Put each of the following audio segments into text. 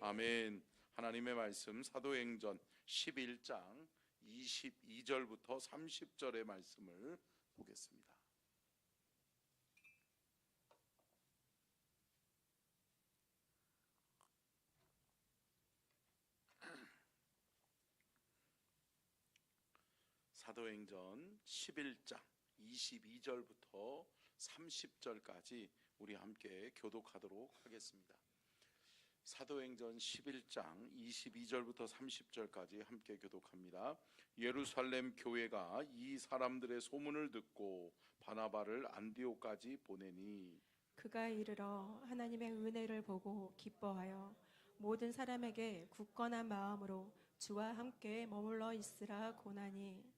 아멘. 하나님의 말씀 사도행전 11장 22절부터 30절의 말씀을 보겠습니다. 사도행전 11장 22절부터 30절까지 우리 함께 교독하도록 하겠습니다. 사도행전 11장 22절부터 30절까지 함께 교독합니다. 예루살렘 교회가 이 사람들의 소문을 듣고 바나바를 안디옥까지 보내니 그가 이르러 하나님의 은혜를 보고 기뻐하여 모든 사람에게 굳건한 마음으로 주와 함께 머물러 있으라 고나니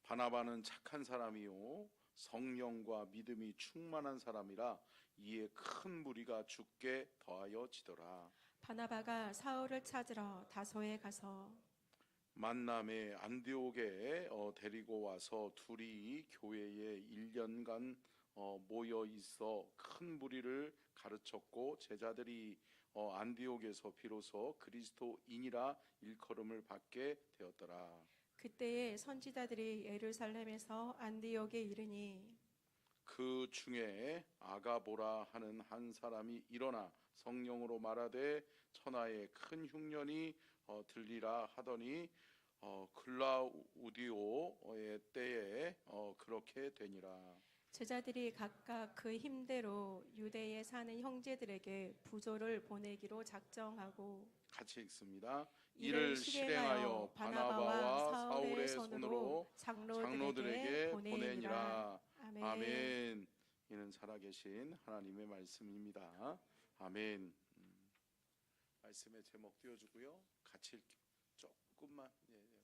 바나바는 착한 사람이요 성령과 믿음이 충만한 사람이라 이에 큰 무리가 죽게 더하여 지더라. 바나바가 사울을 찾으러 다소에 가서 만남에 안디옥에 데리고 와서 둘이 교회에 1년간 모여 있어 큰 무리를 가르쳤고 제자들이 안디옥에서 비로소 그리스도인이라 일컬음을 받게 되었더라. 그때에 선지자들이 예루살렘에서 안디옥에 이르니 그 중에 아가보라 하는 한 사람이 일어나 성령으로 말하되 천하에 큰 흉년이 들리라 하더니 글라우디오의 때에 그렇게 되니라. 제자들이 각각 그 힘대로 유대에 사는 형제들에게 부조를 보내기로 작정하고 같이 읽습니다. 이를 실행하여 바나바와 사울의 손으로 장로들에게 보내니라. 아멘. 이는 살아계신 하나님의 말씀입니다. 아멘. 말씀의 제목 띄워주고요. 같이 조금만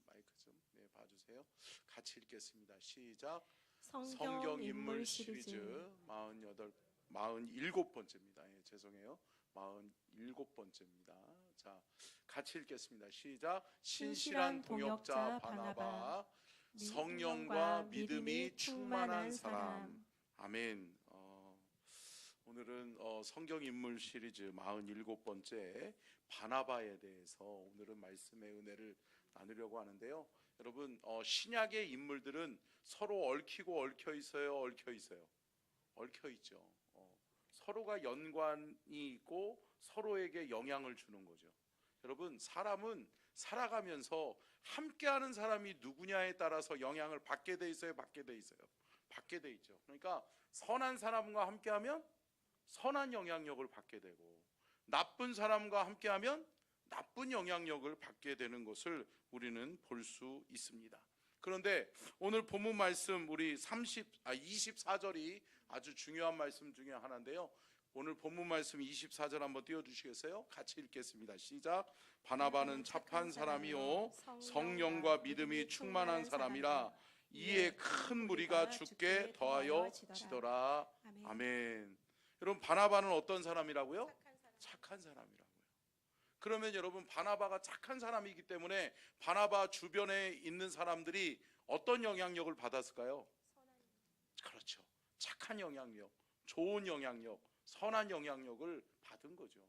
마이크 좀 봐주세요. 같이 읽겠습니다. 시작. 성경 인물 시리즈 47번째입니다. 죄송해요. 47번째입니다. 자, 같이 읽겠습니다. 시작. 신실한 동역자 바나바, 성령과 믿음이 충만한 사람. 아멘. 오늘은 성경 인물 시리즈 47번째 바나바에 대해서 오늘은 말씀의 은혜를 나누려고 하는데요. 여러분, 신약의 인물들은 서로 얽히고 얽혀 있어요, 얽혀 있어요? 얽혀 있죠. 서로가 연관이 있고 서로에게 영향을 주는 거죠. 여러분, 사람은 살아가면서 함께하는 사람이 누구냐에 따라서 영향을 받게 돼 있어요, 받게 돼 있어요? 받게 돼 있죠. 그러니까 선한 사람과 함께하면 선한 영향력을 받게 되고 나쁜 사람과 함께하면 나쁜 영향력을 받게 되는 것을 우리는 볼 수 있습니다. 그런데 오늘 본문 말씀 우리 24절이 아주 중요한 말씀 중에 하나인데요. 오늘 본문 말씀 24절 한번 띄워주시겠어요? 같이 읽겠습니다. 시작. 바나바는 착한 사람이요 성령과 믿음이 충만한 사람이라 이에 큰 무리가 죽게 더하여 지더라. 아멘. 여러분, 바나바는 어떤 사람이라고요? 착한 사람이라고요. 그러면 여러분, 바나바가 착한 사람이기 때문에 바나바 주변에 있는 사람들이 어떤 영향력을 받았을까요? 그렇죠. 착한 영향력, 좋은 영향력, 선한 영향력을 받은 거죠.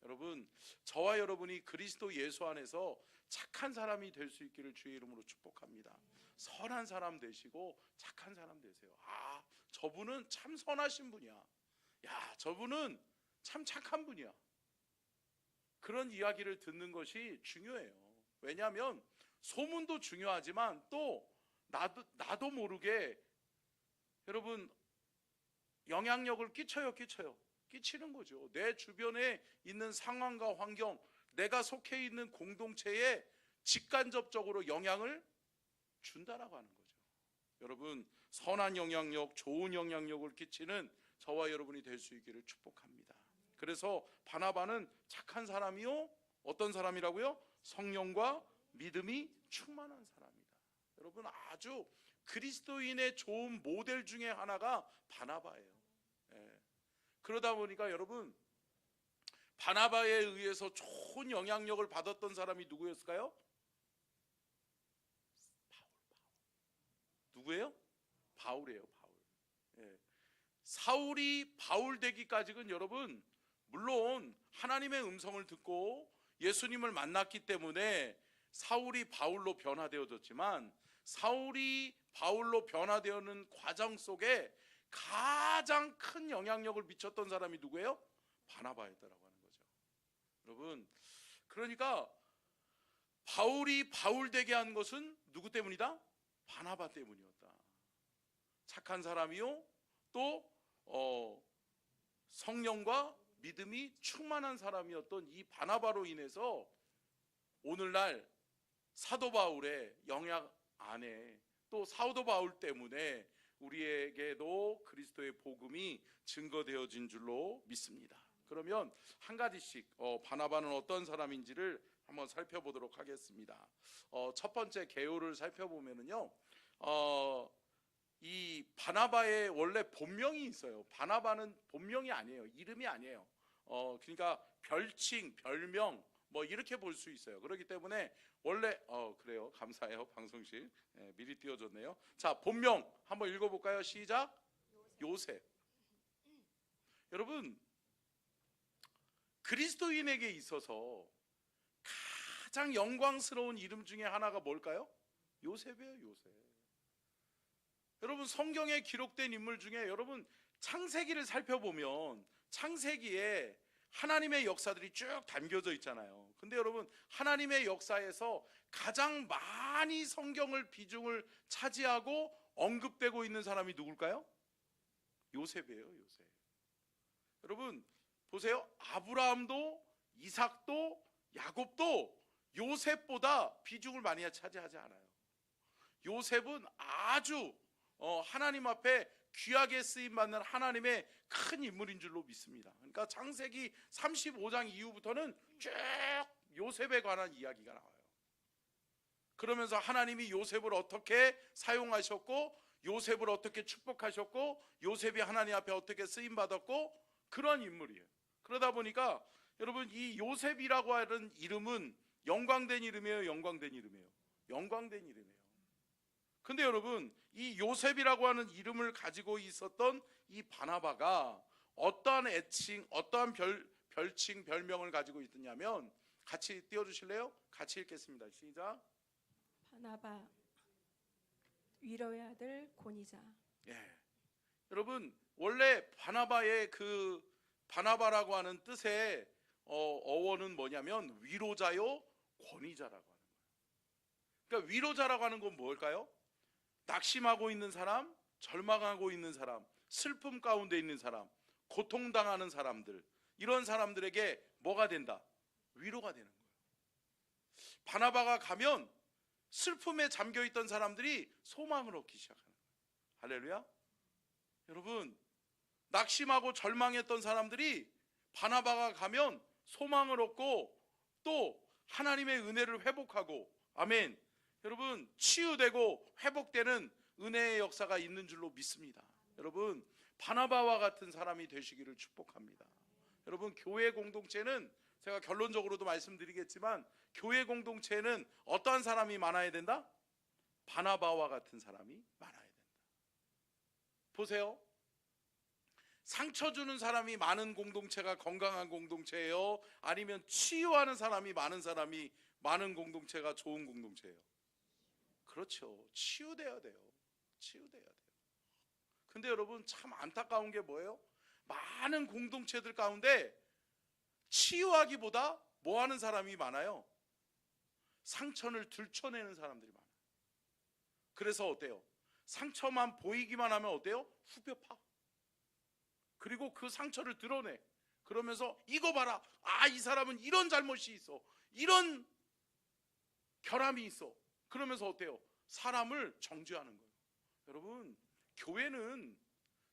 여러분, 저와 여러분이 그리스도 예수 안에서 착한 사람이 될 수 있기를 주의 이름으로 축복합니다. 선한 사람 되시고 착한 사람 되세요. 아, 저분은 참 선하신 분이야. 야, 저분은 참 착한 분이야. 그런 이야기를 듣는 것이 중요해요. 왜냐하면 소문도 중요하지만 또 나도 모르게 여러분 영향력을 끼치는 거죠. 내 주변에 있는 상황과 환경, 내가 속해 있는 공동체에 직간접적으로 영향을 준다라고 하는 거죠. 여러분, 선한 영향력, 좋은 영향력을 끼치는 저와 여러분이 될 수 있기를 축복합니다. 그래서 바나바는 착한 사람이요 어떤 사람이라고요? 성령과 믿음이 충만한 사람이다. 여러분, 아주 그리스도인의 좋은 모델 중에 하나가 바나바예요. 그러다 보니까 여러분, 바나바에 의해서 좋은 영향력을 받았던 사람이 누구였을까요? 누구예요? 바울이에요. 바울. 사울이 바울 되기까지는 여러분, 물론 하나님의 음성을 듣고 예수님을 만났기 때문에 사울이 바울로 변화되어졌지만, 사울이 바울로 변화되는 과정 속에 가장 큰 영향력을 미쳤던 사람이 누구예요? 바나바였다라고 하는 거죠. 여러분, 그러니까 바울이 바울 되게 한 것은 누구 때문이다? 바나바 때문이었다. 착한 사람이요, 또 성령과 믿음이 충만한 사람이었던 이 바나바로 인해서 오늘날 사도 바울의 영향 안에, 또 사도 바울 때문에 우리에게도 그리스도의 복음이 증거되어진 줄로 믿습니다. 그러면 한 가지씩 바나바는 어떤 사람인지를 한번 살펴보도록 하겠습니다. 첫 번째 개요를 살펴보면은요, 이 바나바의 원래 본명이 있어요. 바나바는 본명이 아니에요. 이름이 아니에요. 그러니까 별칭, 별명 뭐 이렇게 볼 수 있어요. 그렇기 때문에 원래 그래요. 감사해요. 방송실 미리 띄워줬네요. 자, 본명 한번 읽어볼까요? 시작. 요셉. 여러분, 그리스도인에게 있어서 가장 영광스러운 이름 중에 하나가 뭘까요? 요셉이에요. 요셉. 여러분, 성경에 기록된 인물 중에 여러분 창세기를 살펴보면 창세기에 하나님의 역사들이 쭉 담겨져 있잖아요. 근데 여러분, 하나님의 역사에서 가장 많이 성경을 비중을 차지하고 언급되고 있는 사람이 누굴까요? 요셉이에요. 요셉. 여러분 보세요. 아브라함도 이삭도 야곱도 요셉보다 비중을 많이 차지하지 않아요. 요셉은 아주 하나님 앞에 귀하게 쓰임받는 하나님의 큰 인물인 줄로 믿습니다. 그러니까 창세기 35장 이후부터는 쭉 요셉에 관한 이야기가 나와요. 그러면서 하나님이 요셉을 어떻게 사용하셨고, 요셉을 어떻게 축복하셨고, 요셉이 하나님 앞에 어떻게 쓰임받았고, 그런 인물이에요. 그러다 보니까 여러분, 이 요셉이라고 하는 이름은 영광된 이름이에요? 영광된 이름이에요? 영광된 이름이에요. 근데 여러분, 이 요셉이라고 하는 이름을 가지고 있었던 이 바나바가 어떠한 애칭, 어떠한 별칭, 별명을 가지고 있었냐면, 같이 띄워주실래요? 같이 읽겠습니다. 시작. 바나바, 위로의 아들 고니자. 예. 여러분, 원래 바나바의 그 바나바라고 하는 뜻의 어원은 뭐냐면 위로자요, 권위자라고 하는 거예요. 그러니까 위로자라고 하는 건 뭘까요? 낙심하고 있는 사람, 절망하고 있는 사람, 슬픔 가운데 있는 사람, 고통당하는 사람들, 이런 사람들에게 뭐가 된다? 위로가 되는 거예요. 바나바가 가면 슬픔에 잠겨있던 사람들이 소망을 얻기 시작하는 거예요. 할렐루야. 여러분, 낙심하고 절망했던 사람들이 바나바가 가면 소망을 얻고 또 하나님의 은혜를 회복하고, 아멘, 여러분, 치유되고 회복되는 은혜의 역사가 있는 줄로 믿습니다. 여러분, 바나바와 같은 사람이 되시기를 축복합니다. 여러분, 교회 공동체는 제가 결론적으로도 말씀드리겠지만, 교회 공동체는 어떠한 사람이 많아야 된다? 바나바와 같은 사람이 많아야 된다. 보세요. 상처 주는 사람이 많은 공동체가 건강한 공동체예요? 아니면 치유하는 사람이 많은 공동체가 좋은 공동체예요? 그렇죠. 치유돼야 돼요. 치유돼야 돼요. 근데 여러분, 참 안타까운 게 뭐예요? 많은 공동체들 가운데 치유하기보다 뭐 하는 사람이 많아요? 상처를 들춰내는 사람들이 많아요. 그래서 어때요? 상처만 보이기만 하면 어때요? 후벼 파. 그리고 그 상처를 드러내. 그러면서 이거 봐라, 이 사람은 이런 잘못이 있어, 이런 결함이 있어. 그러면서 어때요? 사람을 정죄하는 거예요. 여러분, 교회는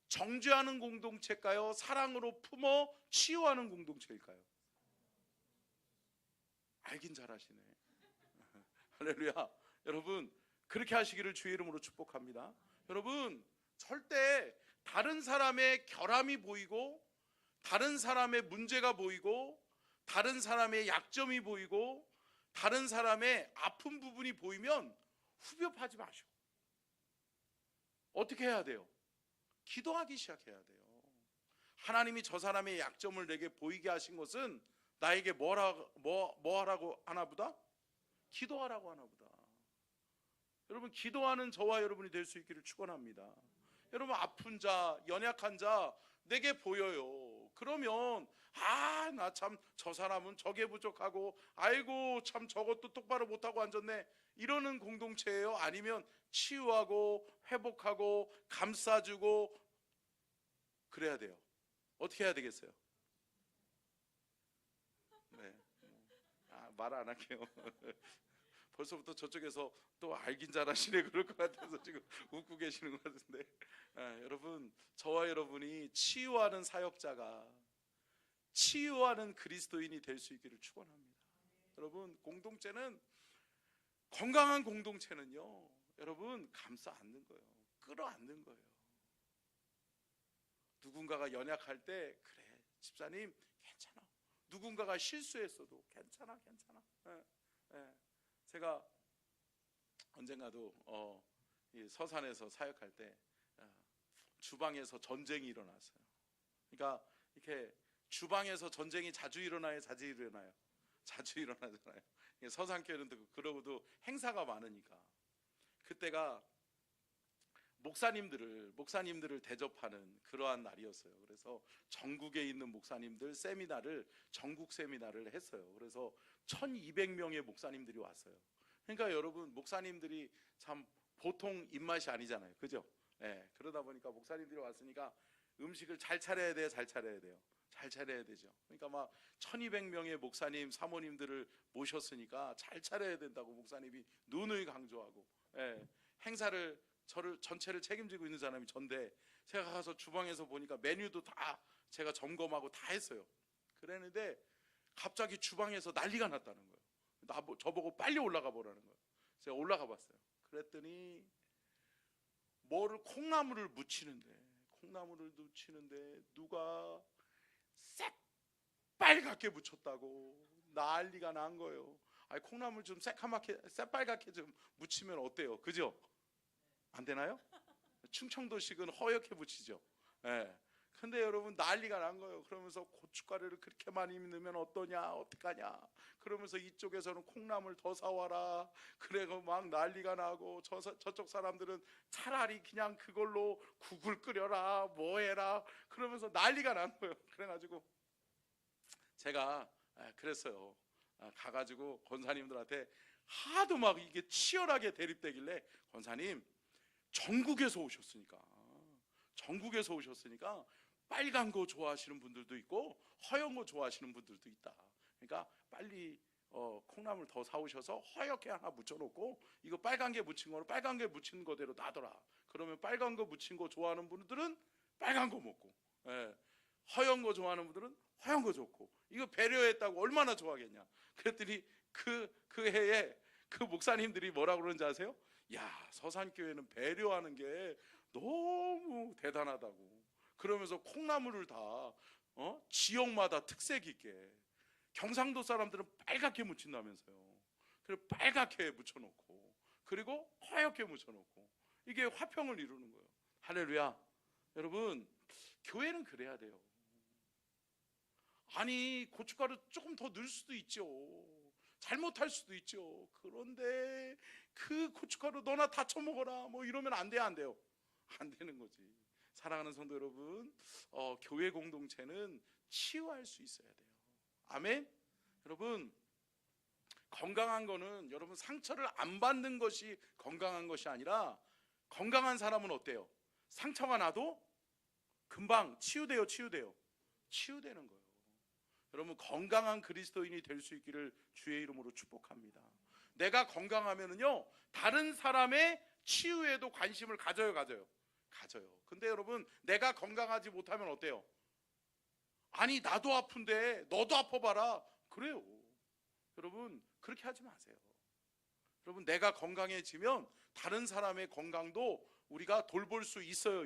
정죄하는 공동체일까요? 사랑으로 품어 치유하는 공동체일까요? 알긴 잘하시네. 할렐루야. 여러분, 그렇게 하시기를 주의 이름으로 축복합니다. 여러분, 절대 다른 사람의 결함이 보이고, 다른 사람의 문제가 보이고, 다른 사람의 약점이 보이고, 다른 사람의 아픈 부분이 보이면 후벼 파지 마시고 어떻게 해야 돼요? 기도하기 시작해야 돼요. 하나님이 저 사람의 약점을 내게 보이게 하신 것은 나에게 뭐 하라고 하나 보다? 기도하라고 하나 보다. 여러분, 기도하는 저와 여러분이 될 수 있기를 축원합니다. 여러분, 아픈 자, 연약한 자 내게 보여요. 그러면 나 참 저 사람은 저게 부족하고, 아이고 참 저것도 똑바로 못하고 앉았네, 이러는 공동체예요? 아니면 치유하고 회복하고 감싸주고 그래야 돼요? 어떻게 해야 되겠어요? 네, 말 안 할게요. 벌써부터 저쪽에서 또 알긴 잘하시네 그럴 것 같아서 지금 웃고 계시는 것 같은데, 여러분, 저와 여러분이 치유하는 사역자가, 치유하는 그리스도인이 될 수 있기를 축원합니다. 여러분, 공동체는, 건강한 공동체는요, 여러분, 감싸 안는 거예요. 끌어안는 거예요. 누군가가 연약할 때, 그래 집사님 괜찮아, 누군가가 실수했어도 괜찮아. 제가 언젠가도 이 서산에서 사역할 때 주방에서 전쟁이 일어났어요. 그러니까 이렇게 주방에서 전쟁이 자주 일어나요, 자주 일어나요? 자주 일어나잖아요. 서산교회는 그러고도 행사가 많으니까. 그때가 목사님들을 대접하는 그러한 날이었어요. 그래서 전국에 있는 목사님들 전국 세미나를 했어요. 그래서 1200명의 목사님들이 왔어요. 그러니까 여러분, 목사님들이 참 보통 입맛이 아니잖아요, 그죠? 그러다 보니까 목사님들이 왔으니까 음식을 잘 차려야 돼요, 잘 차려야 되죠. 그러니까 막 1200명의 목사님 사모님들을 모셨으니까 잘 차려야 된다고 목사님이 누누이 강조하고, 행사를 저를 전체를 책임지고 있는 사람이 전데, 제가 가서 주방에서 보니까 메뉴도 다 제가 점검하고 다 했어요. 그랬는데 갑자기 주방에서 난리가 났다는 거예요. 저보고 빨리 올라가 보라는 거예요. 제가 올라가 봤어요. 그랬더니 콩나물을 무치는데 누가 새빨갛게 무쳤다고 난리가 난 거예요. 아니, 콩나물 좀 새빨갛게 좀 무치면 어때요, 그죠? 안 되나요? 충청도식은 허옇게 무치죠. 근데 여러분, 난리가 난 거예요. 그러면서 고춧가루를 그렇게 많이 넣으면 어떠냐, 어떡하냐, 그러면서 이쪽에서는 콩나물 더 사와라, 그래서 막 난리가 나고, 저쪽 사람들은 차라리 그냥 그걸로 국을 끓여라, 뭐 해라, 그러면서 난리가 난 거예요. 그래가지고 제가 그랬어요. 가가지고 권사님들한테 하도 막 이게 치열하게 대립되길래, 권사님, 전국에서 오셨으니까 빨간 거 좋아하시는 분들도 있고 허연 거 좋아하시는 분들도 있다. 그러니까 빨리 콩나물 더 사오셔서 허옇게 하나 묻혀놓고, 이거 빨간 게 묻힌 거로 빨간 게 묻힌 거대로 놔둬라. 그러면 빨간 거 묻힌 거 좋아하는 분들은 빨간 거 먹고, 허연 거 좋아하는 분들은 허연 거 좋고, 이거 배려했다고 얼마나 좋아하겠냐. 그랬더니 그 해에 그 목사님들이 뭐라고 그러는지 아세요? 야, 서산교회는 배려하는 게 너무 대단하다고. 그러면서 콩나물을 다 지역마다 특색 있게, 경상도 사람들은 빨갛게 무친다면서요. 그리고 빨갛게 무쳐놓고, 그리고 하얗게 무쳐놓고, 이게 화평을 이루는 거예요. 할렐루야. 여러분, 교회는 그래야 돼요. 아니, 고춧가루 조금 더 넣을 수도 있죠. 잘못할 수도 있죠. 그런데 그 고춧가루 너나 다 처먹어라, 뭐 이러면 안 돼요? 안 되는 거지. 사랑하는 성도 여러분, 교회 공동체는 치유할 수 있어야 돼요. 아멘. 여러분, 건강한 거는, 여러분, 상처를 안 받는 것이 건강한 것이 아니라, 건강한 사람은 어때요? 상처가 나도 금방 치유되는 거예요. 여러분, 건강한 그리스도인이 될 수 있기를 주의 이름으로 축복합니다. 내가 건강하면은요, 다른 사람의 치유에도 관심을 가져요. 근데 여러분, 내가 건강하지 못하면 어때요? 아니, 나도 아픈데 너도 아파봐라, 그래요. 여러분, 그렇게 하지 마세요. 여러분, 내가 건강해지면 다른 사람의 건강도 우리가 돌볼 수 있어요.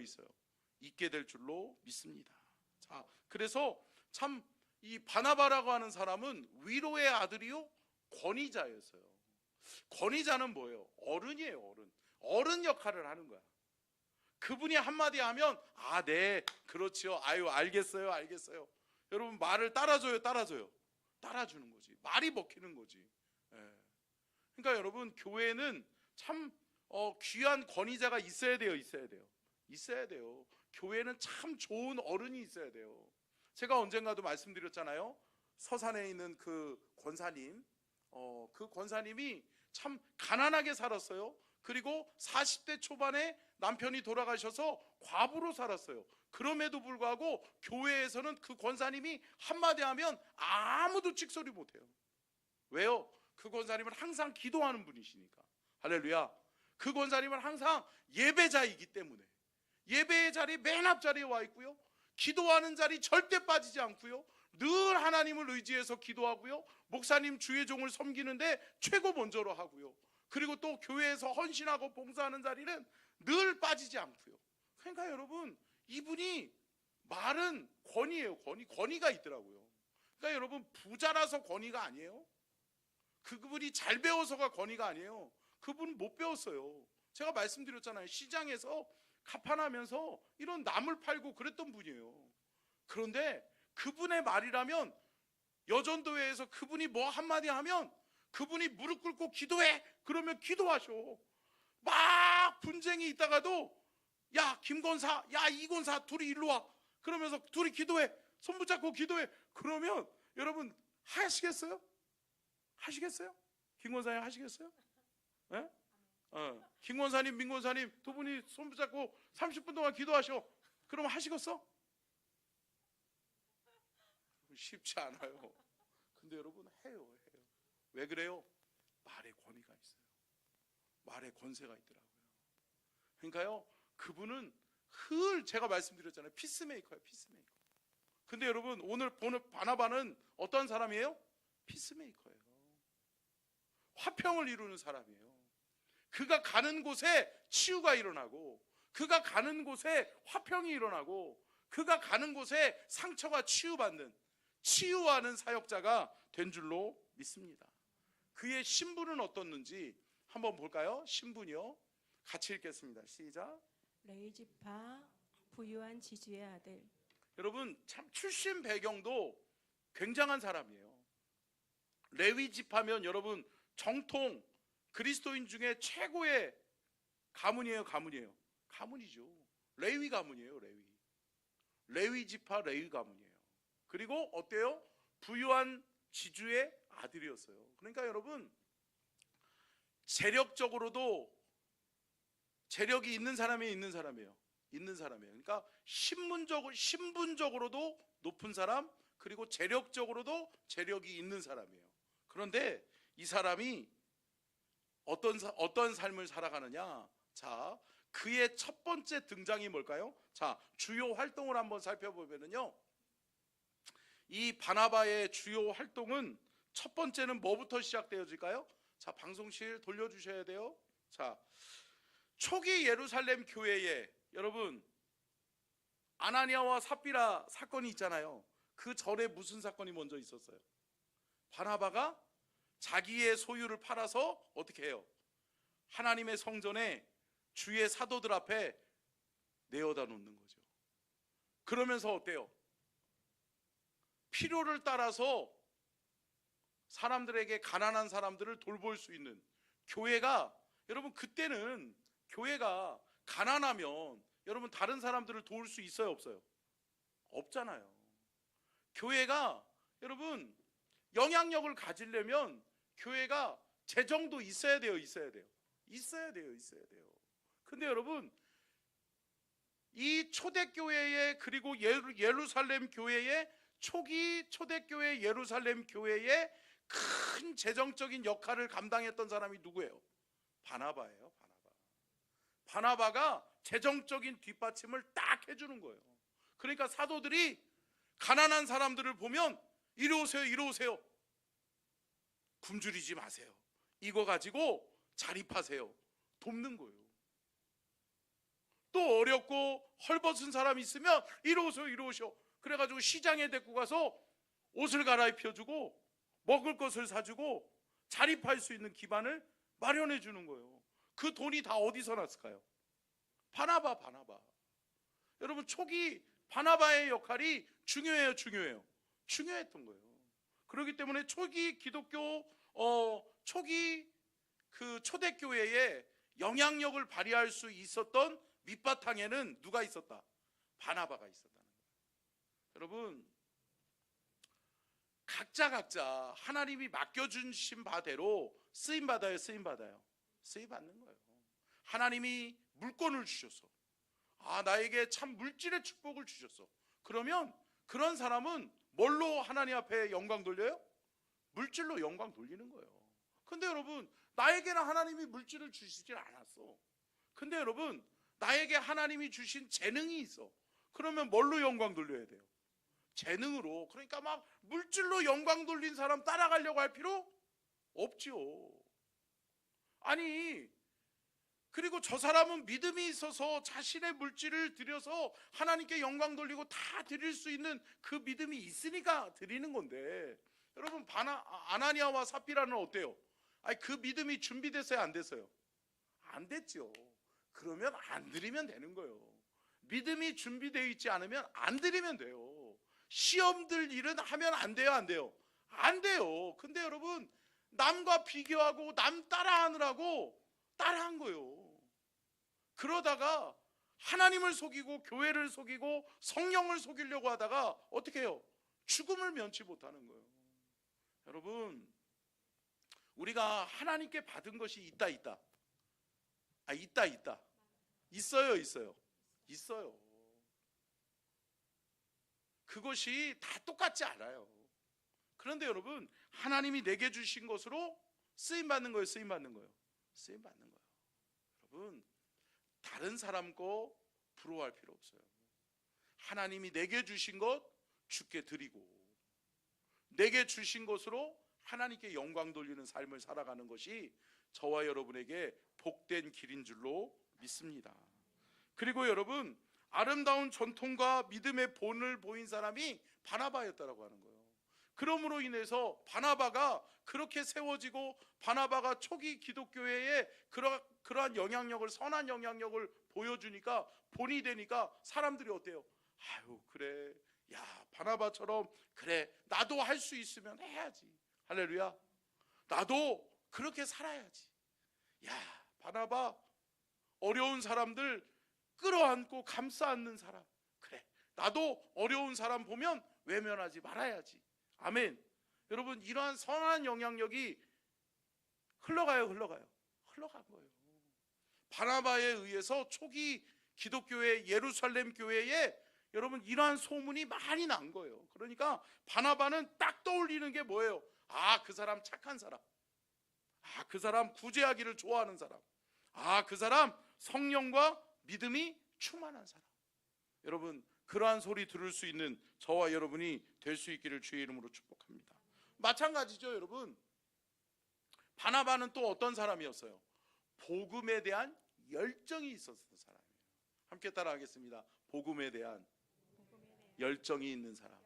있게 될 줄로 믿습니다. 자, 그래서 참 이 바나바라고 하는 사람은 위로의 아들이요, 권위자였어요. 권위자는 뭐예요? 어른이에요. 어른 역할을 하는 거야. 그분이 한마디 하면, 네, 그렇지요, 아유, 알겠어요. 여러분, 말을 따라줘요. 따라주는 거지. 말이 먹히는 거지. 예. 그러니까 여러분, 교회는 참 귀한 권위자가 있어야 돼요. 있어야 돼요. 교회는 참 좋은 어른이 있어야 돼요. 제가 언젠가도 말씀드렸잖아요. 서산에 있는 그 권사님, 그 권사님이 참 가난하게 살았어요. 그리고 40대 초반에 남편이 돌아가셔서 과부로 살았어요. 그럼에도 불구하고 교회에서는 그 권사님이 한마디 하면 아무도 찍소리 못해요. 왜요? 그 권사님은 항상 기도하는 분이시니까. 할렐루야. 그 권사님은 항상 예배자이기 때문에 예배의 자리 맨 앞자리에 와 있고요, 기도하는 자리 절대 빠지지 않고요, 늘 하나님을 의지해서 기도하고요, 목사님 주의 종을 섬기는데 최고 먼저로 하고요, 그리고 또 교회에서 헌신하고 봉사하는 자리는 늘 빠지지 않고요. 그러니까 여러분, 이분이 말은 권위예요. 권위가 있더라고요. 그러니까 여러분, 부자라서 권위가 아니에요. 그분이 잘 배워서가 권위가 아니에요. 그분은 못 배웠어요. 제가 말씀드렸잖아요. 시장에서 가판하면서 이런 나물 팔고 그랬던 분이에요. 그런데 그분의 말이라면, 여전도회에서 그분이 뭐 한마디 하면 그분이 무릎 꿇고 기도해 그러면 기도하셔. 막 분쟁이 있다가도 야 김권사, 야 이권사, 둘이 일로 와 그러면서 둘이 기도해, 손 붙잡고 기도해. 그러면 여러분 하시겠어요? 김권사님 하시겠어요? 네? 김권사님, 민권사님 두 분이 손 붙잡고 30분 동안 기도하셔. 그러면 하시겠어? 쉽지 않아요. 근데 여러분 해요. 왜 그래요? 말에 권위가 있어요. 말에 권세가 있더라고요. 그러니까요, 그분은 제가 말씀드렸잖아요. 피스메이커예요. 피스메이커. 근데 여러분, 오늘 보는 바나바는 어떤 사람이에요? 피스메이커예요. 화평을 이루는 사람이에요. 그가 가는 곳에 치유가 일어나고, 그가 가는 곳에 화평이 일어나고, 그가 가는 곳에 상처가 치유하는 사역자가 된 줄로 믿습니다. 그의 신분은 어떻는지 한번 볼까요? 신분이요. 같이 읽겠습니다. 시작. 레위 지파 부유한 지주의 아들. 여러분, 참 출신 배경도 굉장한 사람이에요. 레위 지파면 여러분, 정통 그리스도인 중에 최고의 가문이에요? 가문이죠. 레위 가문이에요. 레위 지파, 레위 가문이에요. 그리고 어때요? 부유한 지주의 아들이었어요. 그러니까 여러분, 재력적으로도 재력이 있는 사람이에요. 그러니까 신분적으로도 높은 사람, 그리고 재력적으로도 재력이 있는 사람이에요. 그런데 이 사람이 어떤 삶을 살아가느냐? 자, 그의 첫 번째 등장이 뭘까요? 자, 주요 활동을 한번 살펴보면요, 이 바나바의 주요 활동은 첫 번째는 뭐부터 시작되어질까요? 자, 방송실 돌려주셔야 돼요. 자, 초기 예루살렘 교회에 여러분, 아나니아와 삽비라 사건이 있잖아요. 그 전에 무슨 사건이 먼저 있었어요? 바나바가 자기의 소유를 팔아서 어떻게 해요? 하나님의 성전에 주의 사도들 앞에 내어다 놓는 거죠. 그러면서 어때요? 필요를 따라서 사람들에게, 가난한 사람들을 돌볼 수 있는 교회가, 여러분 그때는 교회가 가난하면 여러분 다른 사람들을 도울 수 있어요, 없어요? 없잖아요. 교회가 여러분 영향력을 가지려면 교회가 재정도 있어야 돼요. 근데 여러분, 이 초대교회의, 그리고 예루살렘 교회의, 초기 초대교회 예루살렘 교회의 큰 재정적인 역할을 감당했던 사람이 누구예요? 바나바예요. 바나바가 재정적인 뒷받침을 딱 해주는 거예요. 그러니까 사도들이 가난한 사람들을 보면 이리 오세요. 굶주리지 마세요. 이거 가지고 자립하세요. 돕는 거예요. 또 어렵고 헐벗은 사람이 있으면 이리 오셔. 그래가지고 시장에 데리고 가서 옷을 갈아입혀주고 먹을 것을 사주고 자립할 수 있는 기반을 마련해 주는 거예요. 그 돈이 다 어디서 났을까요? 바나바. 여러분, 초기 바나바의 역할이 중요했던 거예요. 그렇기 때문에 초기 기독교 초기 그 초대교회에 영향력을 발휘할 수 있었던 밑바탕에는 누가 있었다? 바나바가 있었다는 거예요. 여러분, 각자 하나님이 맡겨주신 바대로 쓰임 받아요, 쓰임 받아요? 쓰임 받는 거예요. 하나님이 물권을 주셔서, 나에게 참 물질의 축복을 주셨어. 그러면 그런 사람은 뭘로 하나님 앞에 영광 돌려요? 물질로 영광 돌리는 거예요. 근데 여러분, 나에게는 하나님이 물질을 주시질 않았어. 근데 여러분, 나에게 하나님이 주신 재능이 있어. 그러면 뭘로 영광 돌려야 돼요? 재능으로. 그러니까 막 물질로 영광 돌린 사람 따라가려고 할 필요 없지요. 아니, 그리고 저 사람은 믿음이 있어서 자신의 물질을 들여서 하나님께 영광 돌리고 다 드릴 수 있는 그 믿음이 있으니까 드리는 건데, 여러분, 아나니아와 삽비라는 어때요? 아니, 그 믿음이 준비됐어요, 안 됐어요? 안 됐죠. 그러면 안 드리면 되는 거예요. 믿음이 준비되어 있지 않으면 안 드리면 돼요. 시험 들 일은 하면 안 돼요, 안 돼요? 안 돼요. 근데 여러분, 남과 비교하고 남 따라하느라고 따라한 거예요. 그러다가 하나님을 속이고 교회를 속이고 성령을 속이려고 하다가 어떻게 해요? 죽음을 면치 못하는 거예요. 여러분, 우리가 하나님께 받은 것이 있다. 있다. 있어요. 있어요. 그것이 다 똑같지 않아요. 그런데 여러분, 하나님이 내게 주신 것으로 쓰임 받는 거예요, 쓰임 받는 거예요? 쓰임 받는 거예요. 여러분, 다른 사람 거 부러워할 필요 없어요. 하나님이 내게 주신 것 주께 드리고, 내게 주신 것으로 하나님께 영광 돌리는 삶을 살아가는 것이 저와 여러분에게 복된 길인 줄로 믿습니다. 그리고 여러분, 아름다운 전통과 믿음의 본을 보인 사람이 바나바였다라고 하는 거예요. 그러므로 인해서 바나바가 그렇게 세워지고, 바나바가 초기 기독교회에 그러한 영향력을, 선한 영향력을 보여주니까, 본이 되니까 사람들이 어때요? 그래, 야, 바나바처럼, 그래, 나도 할 수 있으면 해야지. 할렐루야. 나도 그렇게 살아야지. 야, 바나바, 어려운 사람들 끌어안고 감싸 안는 사람. 그래, 나도 어려운 사람 보면 외면하지 말아야지. 아멘. 여러분, 이러한 선한 영향력이 흘러간 거예요. 바나바에 의해서 초기 기독교회 예루살렘 교회에 여러분, 이러한 소문이 많이 난 거예요. 그러니까 바나바는 딱 떠올리는 게 뭐예요? 그 사람 착한 사람, 그 사람 구제하기를 좋아하는 사람, 그 사람 성령과 믿음이 충만한 사람. 여러분, 그러한 소리 들을 수 있는 저와 여러분이 될 수 있기를 주의 이름으로 축복합니다. 마찬가지죠, 여러분. 바나바는 또 어떤 사람이었어요? 복음에 대한 열정이 있었던 사람이에요. 함께 따라하겠습니다. 복음에 대한 열정이 있는 사람.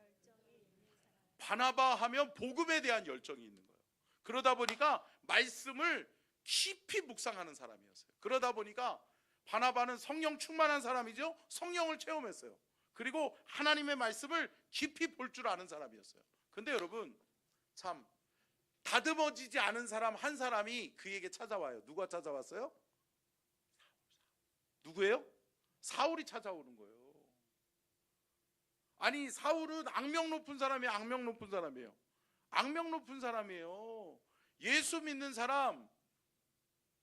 바나바 하면 복음에 대한 열정이 있는 거예요. 그러다 보니까 말씀을 깊이 묵상하는 사람이었어요. 그러다 보니까 바나바는 성령 충만한 사람이죠. 성령을 체험했어요. 그리고 하나님의 말씀을 깊이 볼 줄 아는 사람이었어요. 근데 여러분, 참 다듬어지지 않은 사람 한 사람이 그에게 찾아와요. 누가 찾아왔어요? 누구예요? 사울이 찾아오는 거예요. 아니, 사울은 악명 높은 사람이에요, 악명 높은 사람이에요? 악명 높은 사람이에요. 예수 믿는 사람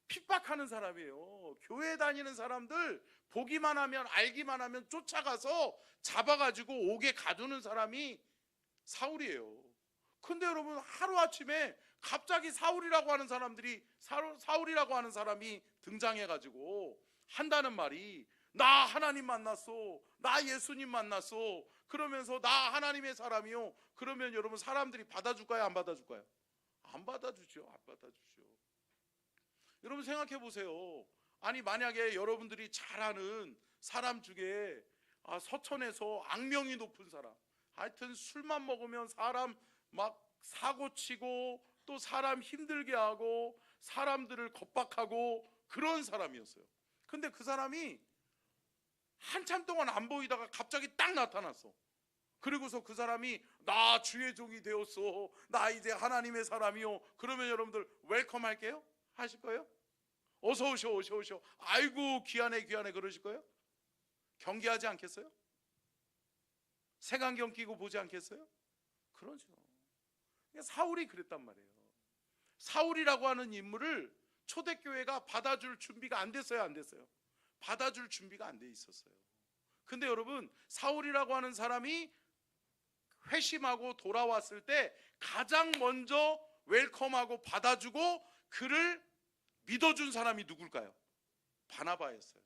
핍박하는 사람이에요. 교회 다니는 사람들 보기만 하면, 알기만 하면 쫓아가서 잡아가지고 옥에 가두는 사람이 사울이에요. 근데 여러분, 하루아침에 갑자기 사울이라고 하는 사람이 등장해가지고 한다는 말이, 나 하나님 만났어, 나 예수님 만났어, 그러면서 나 하나님의 사람이요. 그러면 여러분, 사람들이 받아줄까요, 안 받아줄까요? 안 받아주죠. 여러분, 생각해 보세요. 아니, 만약에 여러분들이 잘 아는 사람 중에 서천에서 악명이 높은 사람, 하여튼 술만 먹으면 사람 막 사고치고 또 사람 힘들게 하고 사람들을 겁박하고 그런 사람이었어요. 근데 그 사람이 한참 동안 안 보이다가 갑자기 딱 나타났어. 그리고서 그 사람이 나 주의 종이 되었어, 나 이제 하나님의 사람이요, 그러면 여러분들 웰컴 할게요? 하실 거예요? 어서 오셔, 어서 오셔, 아이고 귀하네 귀하네 그러실 거예요? 경계하지 않겠어요? 색안경 끼고 보지 않겠어요? 그러죠. 사울이 그랬단 말이에요. 사울이라고 하는 인물을 초대교회가 받아줄 준비가 안 됐어요, 안 됐어요? 받아줄 준비가 안 돼 있었어요. 근데 여러분, 사울이라고 하는 사람이 회심하고 돌아왔을 때 가장 먼저 웰컴하고 받아주고 그를 믿어준 사람이 누굴까요? 바나바였어요.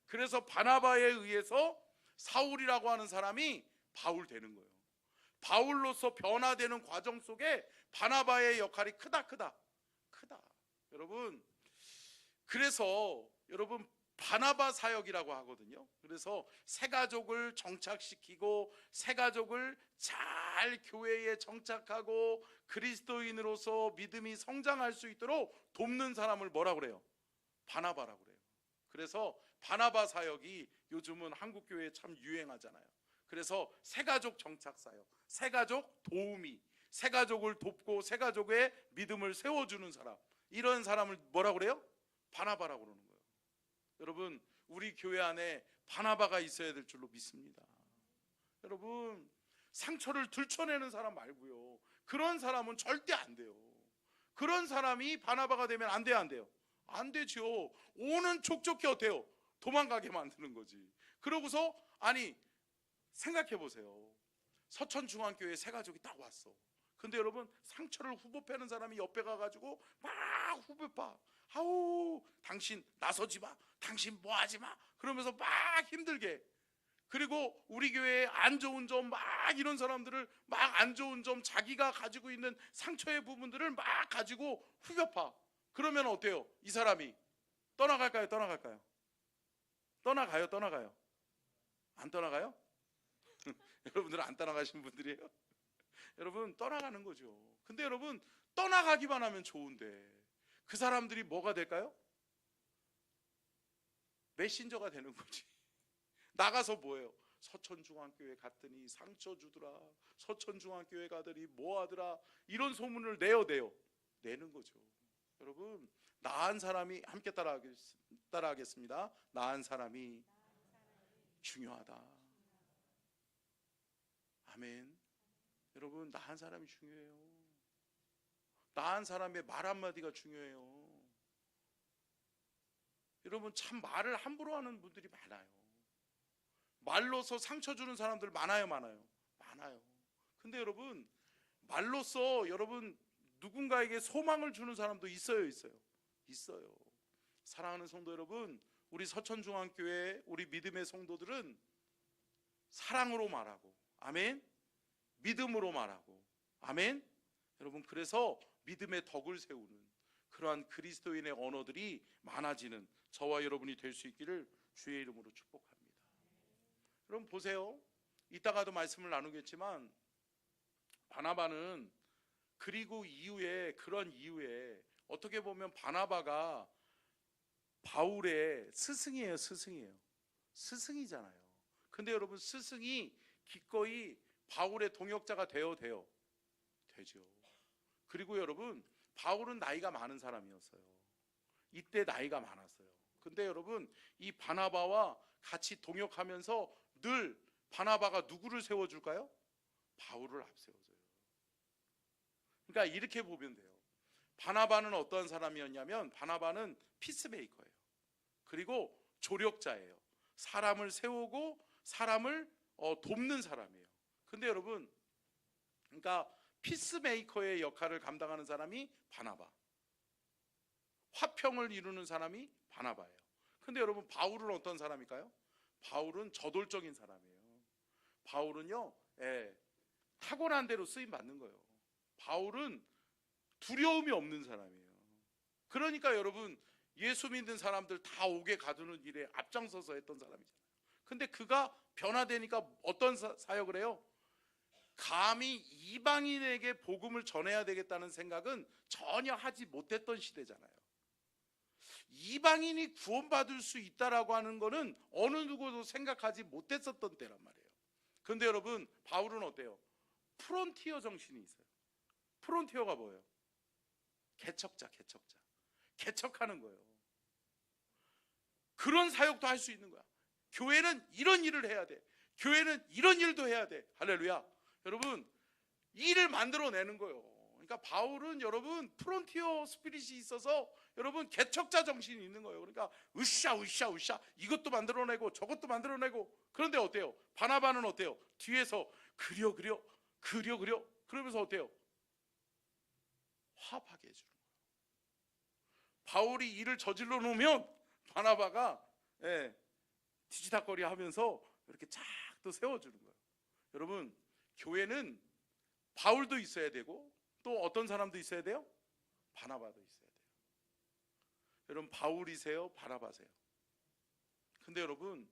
그래서 바나바에 의해서 사울이라고 하는 사람이 바울 되는 거예요. 바울로서 변화되는 과정 속에 바나바의 역할이 크다. 여러분, 그래서 여러분 바나바 사역이라고 하거든요. 그래서 새 가족을 정착시키고 새 가족을 잘 교회에 정착하고 그리스도인으로서 믿음이 성장할 수 있도록 돕는 사람을 뭐라고 그래요? 바나바라고 그래요. 그래서 바나바 사역이 요즘은 한국 교회에 참 유행하잖아요. 그래서 새 가족 정착 사역, 새 가족 도우미, 새 가족을 돕고 새 가족의 믿음을 세워주는 사람, 이런 사람을 뭐라고 그래요? 바나바라고 그러는 거예요. 여러분, 우리 교회 안에 바나바가 있어야 될 줄로 믿습니다. 여러분, 상처를 들춰내는 사람 말고요, 그런 사람은 절대 안 돼요. 그런 사람이 바나바가 되면 안 돼요, 안 돼요? 안 되죠. 오는 촉촉히 어때요? 도망가게 만드는 거지. 그러고서 아니 생각해 보세요. 서천중앙교회 새 가족이 딱 왔어. 근데 여러분, 상처를 후보 패는 사람이 옆에 가가지고 막 후보 파. 아우 당신 나서지 마, 당신 뭐 하지 마, 그러면서 막 힘들게. 그리고 우리 교회에 안 좋은 점 막 이런 사람들을 막 안 좋은 점, 자기가 가지고 있는 상처의 부분들을 막 가지고 후벼파. 그러면 어때요? 이 사람이 떠나갈까요? 떠나갈까요? 떠나가요? 안 떠나가요? 여러분들은 안 떠나가신 분들이에요? 여러분, 떠나가는 거죠. 근데 여러분, 떠나가기만 하면 좋은데 그 사람들이 뭐가 될까요? 메신저가 되는 거지. 나가서 뭐예요? 서천중앙교회 갔더니 상처 주더라, 서천중앙교회 가더니 뭐 하더라, 이런 소문을 내는 거죠. 여러분, 나은 사람이, 함께 따라하겠습니다. 나은 사람이 중요하다. 아멘. 여러분, 나은 사람이 중요해요. 나은 사람의 말 한마디가 중요해요. 여러분, 참 말을 함부로 하는 분들이 많아요. 말로서 상처 주는 사람들 많아요? 근데 여러분, 말로서 여러분 누군가에게 소망을 주는 사람도 있어요? 사랑하는 성도 여러분, 우리 서천중앙교회 우리 믿음의 성도들은 사랑으로 말하고, 아멘, 믿음으로 말하고, 아멘. 여러분, 그래서 믿음의 덕을 세우는 그러한 그리스도인의 언어들이 많아지는 저와 여러분이 될 수 있기를 주의 이름으로 축복합니다. 여러분 보세요. 이따가도 말씀을 나누겠지만 바나바는 그리고 그런 이후에 어떻게 보면 바나바가 바울의 스승이잖아요. 근데 여러분, 스승이 기꺼이 바울의 동역자가 되죠. 그리고 여러분, 바울은 나이가 많은 사람이었어요. 이때 나이가 많았어요. 근데 여러분, 이 바나바와 같이 동역하면서 늘 바나바가 누구를 세워줄까요? 바울을 앞세워줘요. 그러니까 이렇게 보면 돼요. 바나바는 어떤 사람이었냐면, 바나바는 피스메이커예요. 그리고 조력자예요. 사람을 세우고 사람을 돕는 사람이에요. 근데 여러분, 그러니까 피스메이커의 역할을 감당하는 사람이 바나바, 화평을 이루는 사람이 바나바예요. 근데 여러분, 바울은 어떤 사람일까요? 바울은 저돌적인 사람이에요. 바울은요, 타고난 대로 쓰임 받는 거예요. 바울은 두려움이 없는 사람이에요. 그러니까 여러분, 예수 믿는 사람들 다 옥에 가두는 일에 앞장서서 했던 사람이잖아요. 근데 그가 변화되니까 어떤 사역을 해요? 감히 이방인에게 복음을 전해야 되겠다는 생각은 전혀 하지 못했던 시대잖아요. 이방인이 구원받을 수 있다라고 하는 거는 어느 누구도 생각하지 못했었던 때란 말이에요. 근데 여러분, 바울은 어때요? 프론티어 정신이 있어요. 프론티어가 뭐예요? 개척자. 개척하는 거예요. 그런 사역도 할 수 있는 거야. 교회는 이런 일을 해야 돼. 교회는 이런 일도 해야 돼. 할렐루야. 여러분, 일을 만들어내는 거예요. 그러니까 바울은 여러분 프론티어 스피릿이 있어서 여러분 개척자 정신이 있는 거예요. 그러니까 으쌰 이것도 만들어내고 저것도 만들어내고. 그런데 어때요? 바나바는 어때요? 뒤에서 그려 그러면서 어때요? 화합하게 해주는 거예요. 바울이 일을 저질러 놓으면 바나바가 뒤지다거리 하면서 이렇게 쫙 또 세워주는 거예요. 여러분, 교회는 바울도 있어야 되고 또 어떤 사람도 있어야 돼요? 바나바도 있어야 돼요. 여러분, 바울이세요? 바나바세요? 근데 여러분,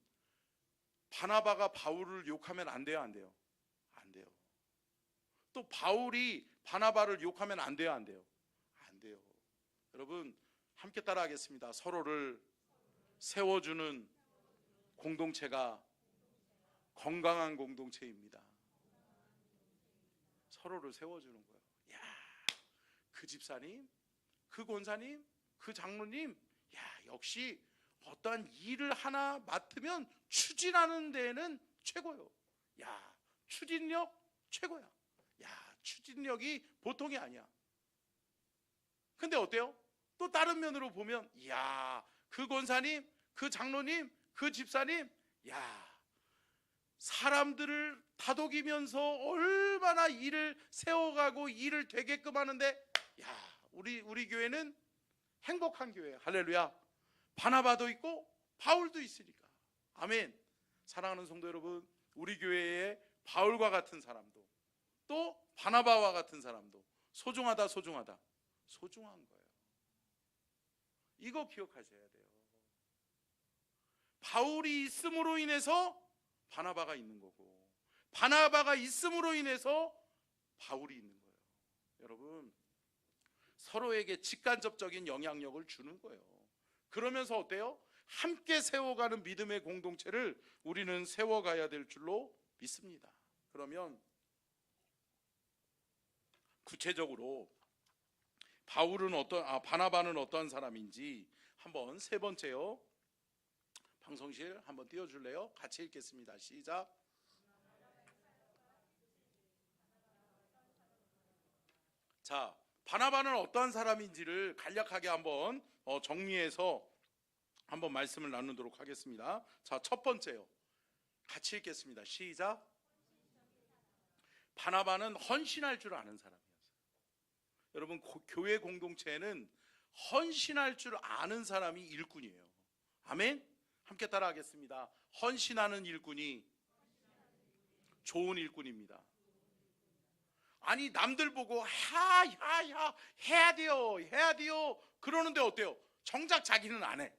바나바가 바울을 욕하면 안 돼요? 안 돼요? 안 돼요. 또 바울이 바나바를 욕하면 안 돼요? 안 돼요? 안 돼요. 여러분, 함께 따라하겠습니다. 서로를 세워주는 공동체가 건강한 공동체입니다. 서로를 세워주는 거예요. 야, 그 집사님, 그 권사님, 그 장로님, 야, 역시 어떠한 일을 하나 맡으면 추진하는 데에는 최고요. 야, 추진력 최고야. 야, 추진력이 보통이 아니야. 근데 어때요? 또 다른 면으로 보면, 야, 그 권사님, 그 장로님, 그 집사님, 야, 사람들을 다독이면서 얼마나 일을 세워가고 일을 되게끔 하는데, 야, 우리 교회는 행복한 교회야. 할렐루야. 바나바도 있고 바울도 있으니까. 아멘. 사랑하는 성도 여러분, 우리 교회에 바울과 같은 사람도 또 바나바와 같은 사람도 소중한 거예요. 이거 기억하셔야 돼요. 바울이 있음으로 인해서 바나바가 있는 거고, 바나바가 있음으로 인해서 바울이 있는 거예요. 여러분, 서로에게 직간접적인 영향력을 주는 거예요. 그러면서 어때요? 함께 세워가는 믿음의 공동체를 우리는 세워가야 될 줄로 믿습니다. 그러면 구체적으로 바나바는 어떤 사람인지 한번 세 번째요. 방송실 한번 띄워줄래요? 같이 읽겠습니다. 시작. 자, 바나바는 어떠한 사람인지를 간략하게 한번 정리해서 한번 말씀을 나누도록 하겠습니다. 자, 첫 번째요. 같이 읽겠습니다. 시작. 바나바는 헌신할 줄 아는 사람이었어요. 여러분, 교회 공동체에는 헌신할 줄 아는 사람이 일꾼이에요. 아멘. 함께 따라하겠습니다. 헌신하는 일꾼이 좋은 일꾼입니다. 아니, 남들 보고 해야 돼요 그러는데 어때요? 정작 자기는 안 해.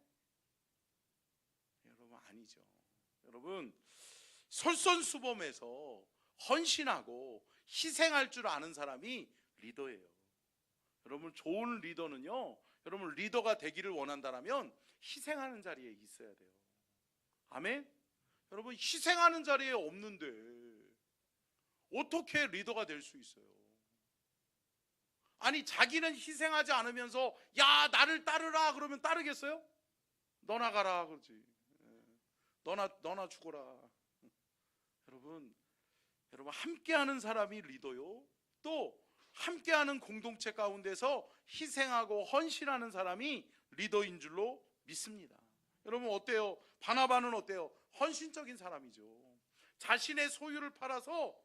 여러분, 아니죠. 여러분, 솔선수범해서 헌신하고 희생할 줄 아는 사람이 리더예요. 여러분, 좋은 리더는요, 여러분 리더가 되기를 원한다면 희생하는 자리에 있어야 돼요. 아멘. 여러분, 희생하는 자리에 없는데 어떻게 리더가 될 수 있어요? 아니, 자기는 희생하지 않으면서 야, 나를 따르라 그러면 따르겠어요? 너나 가라 그러지. 너나 죽어라. 여러분 함께하는 사람이 리더요. 또 함께하는 공동체 가운데서 희생하고 헌신하는 사람이 리더인 줄로 믿습니다. 여러분, 어때요? 바나바는 어때요? 헌신적인 사람이죠. 자신의 소유를 팔아서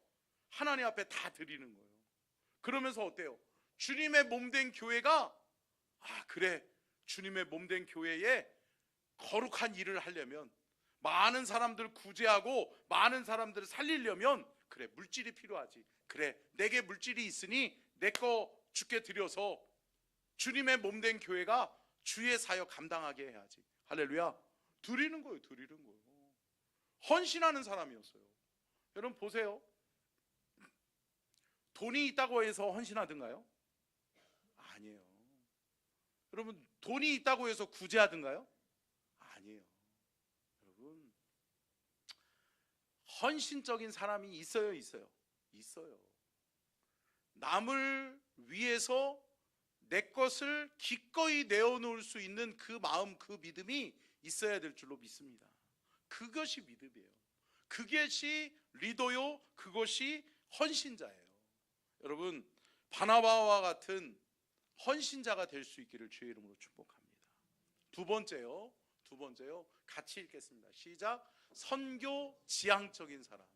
하나님 앞에 다 드리는 거예요. 그러면서 어때요? 주님의 몸된 교회가 그래, 주님의 몸된 교회에 거룩한 일을 하려면, 많은 사람들을 구제하고 많은 사람들을 살리려면 그래, 물질이 필요하지. 그래, 내게 물질이 있으니 내 거 주께 드려서 주님의 몸된 교회가 주의 사역 감당하게 해야지. 할렐루야. 드리는 거예요. 헌신하는 사람이었어요. 여러분 보세요. 돈이 있다고 해서 헌신하든가요? 아니에요. 여러분, 돈이 있다고 해서 구제하든가요? 아니에요. 여러분, 헌신적인 사람이 있어요, 있어요? 있어요. 남을 위해서 내 것을 기꺼이 내어놓을 수 있는 그 마음, 그 믿음이 있어야 될 줄로 믿습니다. 그것이 믿음이에요. 그것이 리더요, 그것이 헌신자예요. 여러분, 바나바와 같은 헌신자가 될 수 있기를 주의 이름으로 축복합니다. 두 번째요, 같이 읽겠습니다. 시작. 선교 지향적인 사람.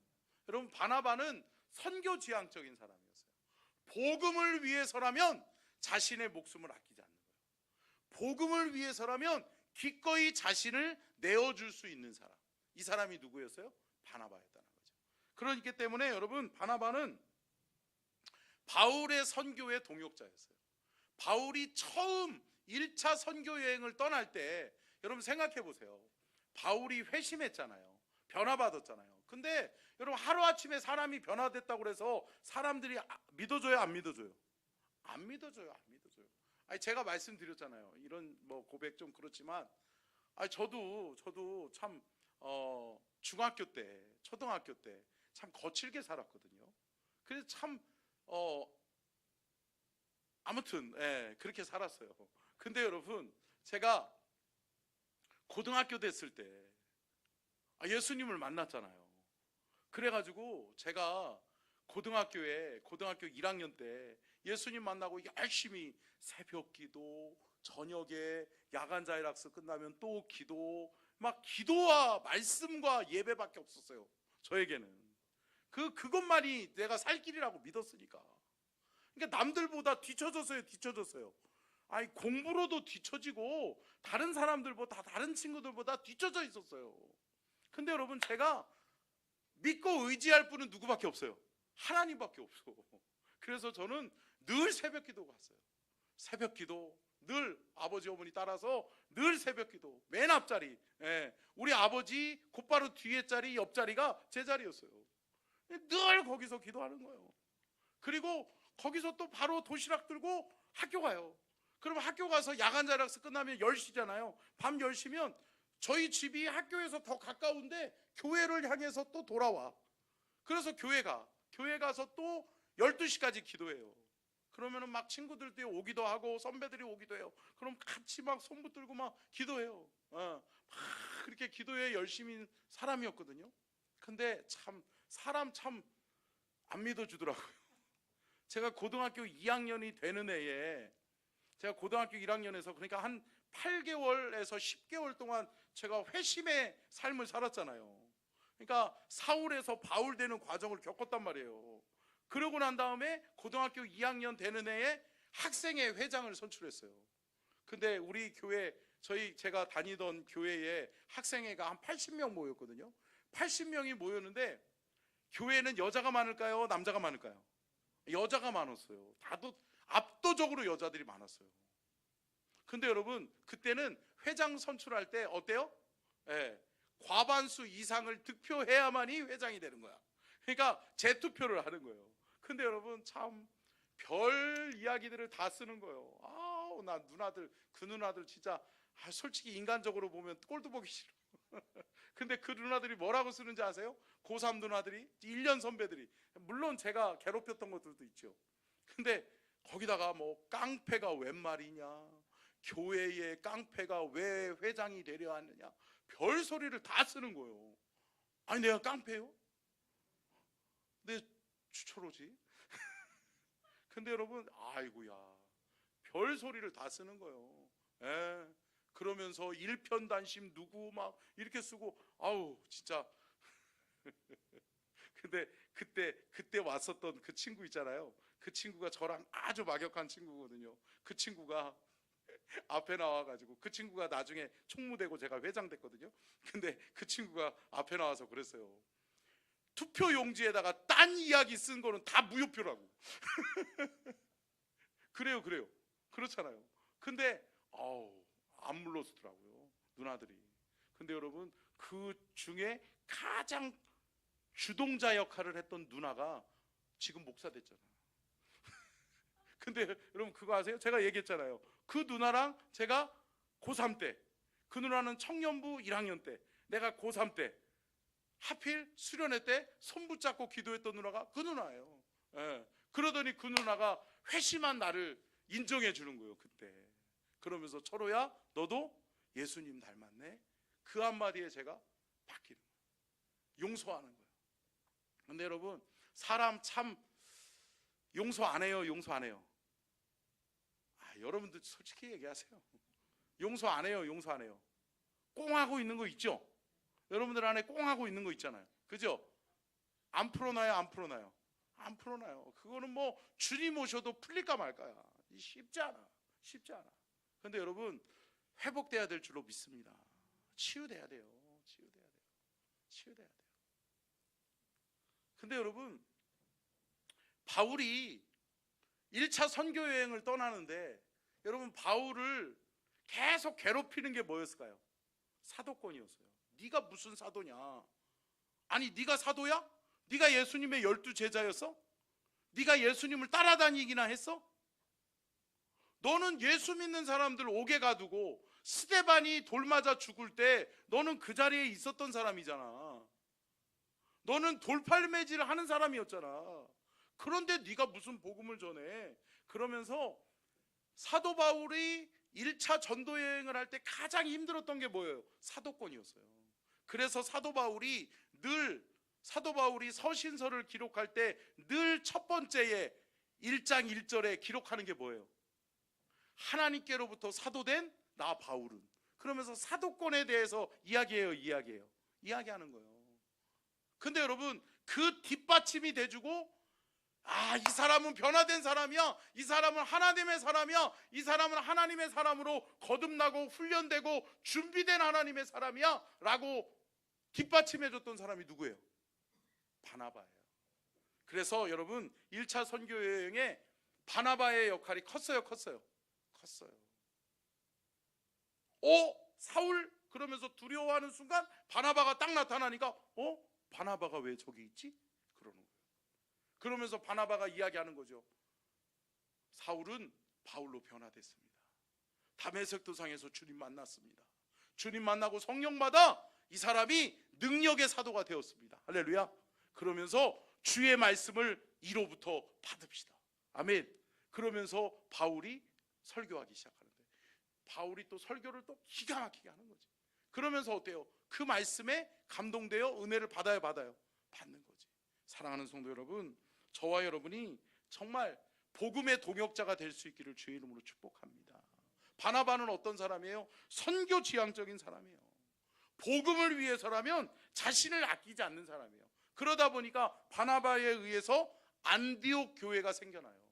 여러분, 바나바는 선교 지향적인 사람이었어요. 복음을 위해서라면 자신의 목숨을 아끼지 않는 거예요. 복음을 위해서라면 기꺼이 자신을 내어줄 수 있는 사람. 이 사람이 누구였어요? 바나바였다는 거죠. 그러니까 때문에 여러분, 바나바는 바울의 선교의 동역자였어요. 바울이 처음 1차 선교 여행을 떠날 때 여러분 생각해 보세요. 바울이 회심했잖아요. 변화받았잖아요. 근데 여러분, 하루아침에 사람이 변화됐다고 해서 사람들이 믿어줘요, 안 믿어줘요? 안 믿어줘요, 안 믿어줘요. 아니, 제가 말씀드렸잖아요. 이런 뭐 고백 좀 그렇지만, 아니, 저도 참 중학교 때, 초등학교 때 참 거칠게 살았거든요. 그래서 참 아무튼 그렇게 살았어요. 근데 여러분, 제가 고등학교 됐을 때 예수님을 만났잖아요. 그래가지고 제가 고등학교 1학년 때 예수님 만나고 열심히 새벽 기도, 저녁에 야간 자율학습 끝나면 또 기도, 막 기도와 말씀과 예배밖에 없었어요. 저에게는 그것만이 내가 살 길이라고 믿었으니까. 그러니까 남들보다 뒤쳐졌어요. 아니, 공부로도 뒤처지고 다른 사람들보다, 다른 친구들보다 뒤쳐져 있었어요. 근데 여러분, 제가 믿고 의지할 분은 누구밖에 없어요? 하나님밖에 없어. 그래서 저는 늘 새벽 기도 갔어요. 새벽 기도 늘 아버지 어머니 따라서 늘 새벽 기도, 맨 앞자리. 우리 아버지 곧바로 뒤에 자리, 옆자리가 제 자리였어요. 늘 거기서 기도하는 거예요. 그리고 거기서 또 바로 도시락 들고 학교 가요. 그럼 학교 가서 야간 자율학습 끝나면 10시잖아요. 밤 10시면 저희 집이 학교에서 더 가까운데 교회를 향해서 또 돌아와. 그래서 교회 가서 또 12시까지 기도해요. 그러면은 막 친구들도 오기도 하고 선배들이 오기도 해요. 그럼 같이 막 손 붙들고 막 기도해요. 막 그렇게 기도에 열심인 사람이었거든요. 근데 참 사람 참 안 믿어주더라고요. 제가 고등학교 2학년이 되는 해에, 제가 고등학교 1학년에서 그러니까 한 8개월에서 10개월 동안 제가 회심의 삶을 살았잖아요. 그러니까 사울에서 바울 되는 과정을 겪었단 말이에요. 그러고 난 다음에 고등학교 2학년 되는 해에 학생회 회장을 선출했어요. 근데 우리 교회, 제가 다니던 교회에 학생회가 한 80명 모였거든요. 80명이 모였는데 교회는 여자가 많을까요? 남자가 많을까요? 여자가 많았어요. 다도 압도적으로 여자들이 많았어요. 근데 여러분, 그때는 회장 선출할 때 어때요? 과반수 이상을 득표해야만이 회장이 되는 거야. 그러니까 재투표를 하는 거예요. 근데 여러분, 참 별 이야기들을 다 쓰는 거예요. 아우, 나 그 누나들 진짜 솔직히 인간적으로 보면 꼴도 보기 싫어. 근데 그 누나들이 뭐라고 쓰는지 아세요? 고3 누나들이, 1년 선배들이, 물론 제가 괴롭혔던 것들도 있죠. 근데 거기다가 뭐 깡패가 웬 말이냐, 교회에 깡패가 왜 회장이 되려 하느냐, 별 소리를 다 쓰는 거예요. 아니, 내가 깡패요? 내 추초로지? 근데 여러분, 아이고야, 별 소리를 다 쓰는 거예요. 그러면서 일편단심 누구 막 이렇게 쓰고, 아우 진짜. 근데 그때 왔었던 그 친구 있잖아요. 그 친구가 저랑 아주 막역한 친구거든요. 그 친구가 앞에 나와가지고, 그 친구가 나중에 총무되고 제가 회장 됐거든요. 근데 그 친구가 앞에 나와서 그랬어요. 투표 용지에다가 딴 이야기 쓴 거는 다 무효표라고. 그래요. 그렇잖아요. 근데 안 물러서더라고요, 누나들이. 근데 여러분, 그 중에 가장 주동자 역할을 했던 누나가 지금 목사 됐잖아요. 근데 여러분, 그거 아세요? 제가 얘기했잖아요. 그 누나랑 제가 고3 때, 그 누나는 청년부 1학년 때, 내가 고3 때 하필 수련회 때 손 붙잡고 기도했던 누나가 그 누나예요. 예. 그러더니 그 누나가 회심한 나를 인정해 주는 거예요. 그때. 그러면서 철호야 너도 예수님 닮았네. 그 한마디에 제가 바뀌는 거예요. 용서하는 거예요. 근데 여러분 사람 참 용서 안 해요? 용서 안 해요? 여러분들 솔직히 얘기하세요. 용서 안 해요? 용서 안 해요? 꽁하고 있는 거 있죠? 여러분들 안에 꽁하고 있는 거 있잖아요. 그죠? 안 풀어놔요? 안 풀어놔요? 안 풀어놔요. 그거는 뭐 주님 오셔도 풀릴까 말까야. 쉽지 않아. 쉽지 않아. 근데 여러분 회복돼야 될 줄로 믿습니다. 치유돼야 돼요. 치유돼야 돼요. 치유돼야 돼요. 근데 여러분 바울이 1차 선교 여행을 떠나는데 여러분 바울을 계속 괴롭히는 게 뭐였을까요? 사도권이었어요. 네가 무슨 사도냐? 아니 네가 사도야? 네가 예수님의 12 제자였어? 네가 예수님을 따라다니기나 했어? 너는 예수 믿는 사람들 옥에 가두고 스데반이 돌 맞아 죽을 때 너는 그 자리에 있었던 사람이잖아. 너는 돌팔매질을 하는 사람이었잖아. 그런데 네가 무슨 복음을 전해? 그러면서 사도 바울이 1차 전도 여행을 할 때 가장 힘들었던 게 뭐예요? 사도권이었어요. 그래서 사도 바울이 서신서를 기록할 때 늘 첫 번째에 1장 1절에 기록하는 게 뭐예요? 하나님께로부터 사도된 나 바울은. 그러면서 사도권에 대해서 이야기하는 거예요. 근데 여러분 그 뒷받침이 돼주고 이 사람은 변화된 사람이야. 이 사람은 하나님의 사람이야. 이 사람은 하나님의 사람으로 거듭나고 훈련되고 준비된 하나님의 사람이야 라고 뒷받침해줬던 사람이 누구예요? 바나바예요. 그래서 여러분 1차 선교 여행에 바나바의 역할이 컸어요? 사울? 그러면서 두려워하는 순간 바나바가 딱 나타나니까 바나바가 왜 저기 있지? 그러는 거예요. 그러면서 바나바가 이야기하는 거죠. 사울은 바울로 변화됐습니다. 다메섹 도상에서 주님 만났습니다. 주님 만나고 성령 받아 이 사람이 능력의 사도가 되었습니다. 할렐루야. 그러면서 주의 말씀을 이로부터 받읍시다. 아멘. 그러면서 바울이 설교하기 시작하는데 바울이 또 설교를 또 기가 막히게 하는 거지. 그러면서 어때요? 그 말씀에 감동되어 은혜를 받아요? 받는 거지. 사랑하는 성도 여러분, 저와 여러분이 정말 복음의 동역자가 될 수 있기를 주의 이름으로 축복합니다. 바나바는 어떤 사람이에요? 선교 지향적인 사람이에요. 복음을 위해서라면 자신을 아끼지 않는 사람이에요. 그러다 보니까 바나바에 의해서 안디옥 교회가 생겨나요.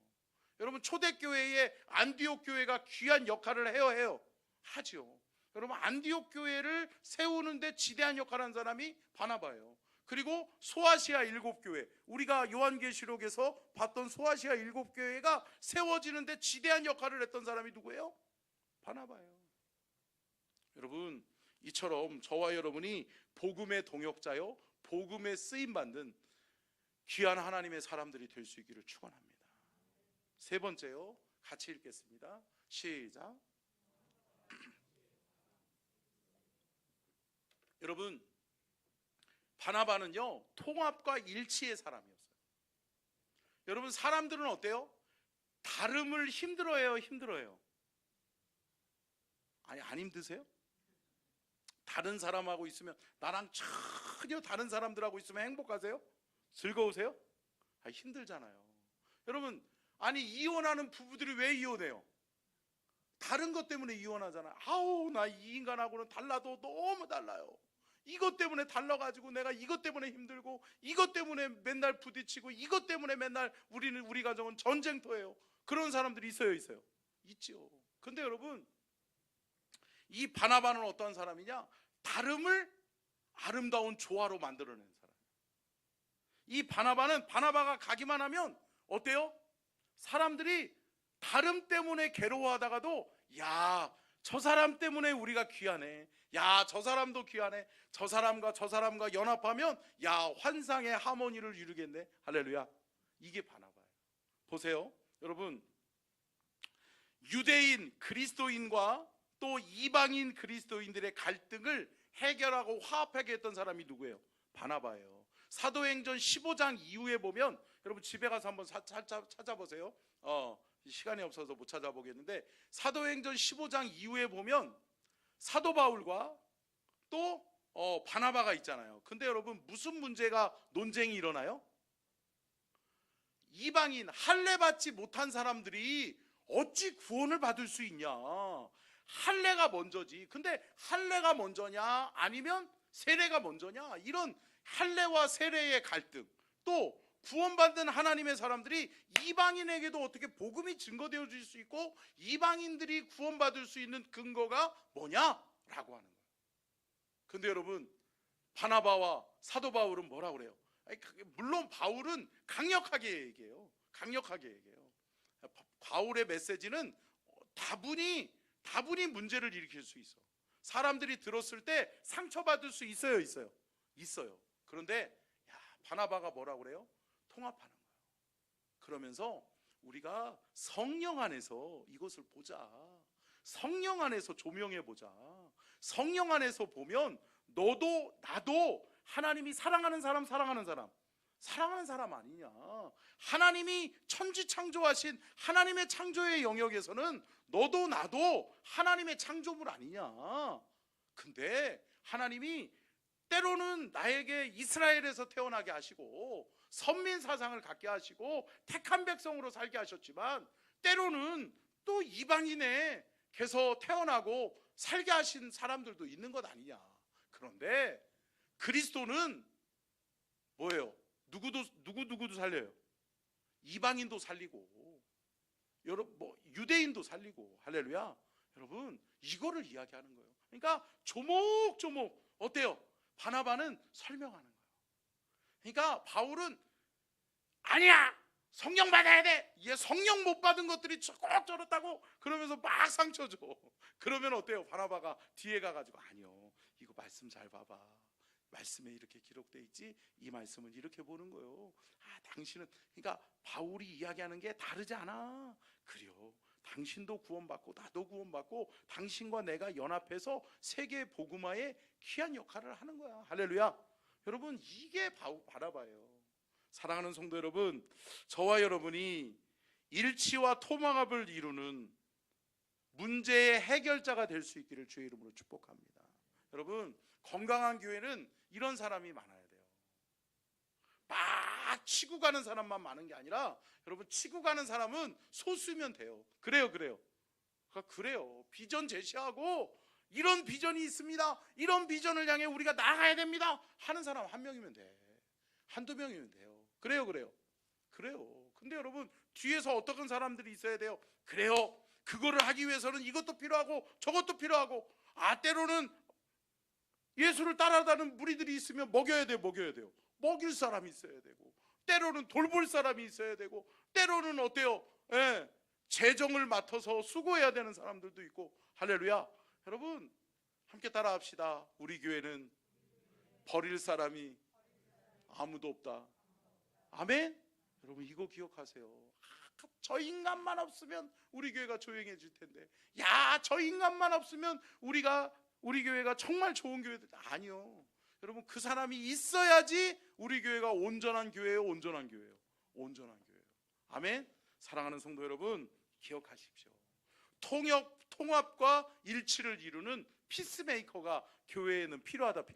여러분 초대교회에 안디옥 교회가 귀한 역할을 해요? 하죠. 여러분 안디옥 교회를 세우는데 지대한 역할을 한 사람이 바나바예요. 그리고 소아시아 7교회, 우리가 요한계시록에서 봤던 소아시아 7교회가 세워지는데 지대한 역할을 했던 사람이 누구예요? 바나바예요. 여러분 이처럼 저와 여러분이 복음의 동역자요 복음에 쓰임받는 귀한 하나님의 사람들이 될 수 있기를 축원합니다. 세 번째요, 같이 읽겠습니다. 시작. 여러분 바나바는요 통합과 일치의 사람이었어요. 여러분 사람들은 어때요? 다름을 힘들어해요? 아니 안 힘드세요? 다른 사람하고 있으면, 나랑 전혀 다른 사람들하고 있으면 행복하세요? 즐거우세요? 힘들잖아요. 여러분 아니 이혼하는 부부들이 왜 이혼해요? 다른 것 때문에 이혼하잖아. 나 이 인간하고는 달라도 너무 달라요. 이것 때문에 달라가지고 내가 이것 때문에 힘들고, 이것 때문에 맨날 부딪히고, 이것 때문에 맨날 우리 가정은 전쟁터예요. 그런 사람들이 있어요? 있죠. 근데 여러분 이 바나바는 어떤 사람이냐? 다름을 아름다운 조화로 만들어낸 사람. 이 바나바가 가기만 하면 어때요? 사람들이 다름 때문에 괴로워하다가도 저 사람 때문에 우리가 귀하네, 저 사람도 귀하네, 저 사람과 연합하면 환상의 하모니를 이루겠네. 할렐루야. 이게 바나바예요. 보세요 여러분, 유대인 그리스도인과 또 이방인 그리스도인들의 갈등을 해결하고 화합하게 했던 사람이 누구예요? 바나바예요. 사도행전 15장 이후에 보면, 여러분 집에 가서 한번 찾아보세요. 시간이 없어서 못 찾아보겠는데, 사도행전 15장 이후에 보면 사도 바울과 또 바나바가 있잖아요. 근데 여러분 무슨 문제가 논쟁이 일어나요? 이방인 할례 받지 못한 사람들이 어찌 구원을 받을 수 있냐? 할례가 먼저지. 근데 할례가 먼저냐 아니면 세례가 먼저냐? 이런 할례와 세례의 갈등, 또 구원받은 하나님의 사람들이 이방인에게도 어떻게 복음이 증거되어 줄 수 있고 이방인들이 구원받을 수 있는 근거가 뭐냐라고 하는 거예요. 근데 여러분 바나바와 사도 바울은 뭐라 그래요? 물론 바울은 강력하게 얘기해요. 강력하게 얘기해요. 바울의 메시지는 다분히 문제를 일으킬 수 있어. 사람들이 들었을 때 상처받을 수 있어요, 있어요. 그런데 바나바가 뭐라 그래요? 통합하는 거예요. 그러면서 우리가 성령 안에서 이것을 보자. 성령 안에서 조명해 보자. 성령 안에서 보면 너도 나도 하나님이 사랑하는 사람 아니냐. 하나님이 천지 창조하신 하나님의 창조의 영역에서는 너도 나도 하나님의 창조물 아니냐. 근데 하나님이 때로는 나에게 이스라엘에서 태어나게 하시고 선민 사상을 갖게 하시고 택한 백성으로 살게 하셨지만 때로는 또 이방인에게서 태어나고 살게 하신 사람들도 있는 것 아니냐. 그런데 그리스도는 뭐예요? 누구도 살려요. 이방인도 살리고 여러분 유대인도 살리고. 할렐루야. 여러분 이거를 이야기하는 거예요. 그러니까 조목조목 어때요? 바나바는 설명하는 거예요. 그러니까 바울은 아니야, 성령 받아야 돼. 얘 성령 못 받은 것들이 꼭 저렇다고 그러면서 막 상처 줘. 그러면 어때요? 바나바가 뒤에 가가지고 아니요, 이거 말씀 잘 봐봐. 말씀에 이렇게 기록돼 있지. 이 말씀은 이렇게 보는 거예요. 당신은, 그러니까 바울이 이야기하는 게 다르지 않아. 그래요. 당신도 구원받고 나도 구원받고 당신과 내가 연합해서 세계 복음화에 귀한 역할을 하는 거야. 할렐루야. 여러분 이게 바나바예요. 사랑하는 성도 여러분, 저와 여러분이 일치와 통합을 이루는 문제의 해결자가 될 수 있기를 주의 이름으로 축복합니다. 여러분 건강한 교회는 이런 사람이 많아야 돼요. 막 치고 가는 사람만 많은 게 아니라, 여러분 치고 가는 사람은 소수면 돼요. 그래요. 그래요. 비전 제시하고 이런 비전이 있습니다, 이런 비전을 향해 우리가 나가야 됩니다 하는 사람 한 명이면 돼. 한두 명이면 돼요. 그래요. 근데 여러분 뒤에서 어떤 사람들이 있어야 돼요. 그래요. 그거를 하기 위해서는 이것도 필요하고 저것도 필요하고, 때로는 예수를 따라다니는 무리들이 있으면 먹여야 돼요. 먹일 사람이 있어야 되고, 때로는 돌볼 사람이 있어야 되고, 때로는 어때요? 재정을 맡아서 수고해야 되는 사람들도 있고. 할렐루야. 여러분 함께 따라합시다. 우리 교회는 버릴 사람이 아무도 없다. 아멘. 여러분 이거 기억하세요. 저 인간만 없으면 우리 교회가 조용해질 텐데, 저 인간만 없으면 우리 교회가 정말 좋은 교회들. 아니요. 여러분 그 사람이 있어야지 우리 교회가 온전한 교회예요. 아멘. 사랑하는 성도 여러분 기억하십시오. 통합과 일치를 이루는 피스메이커가 교회에는 필요하다.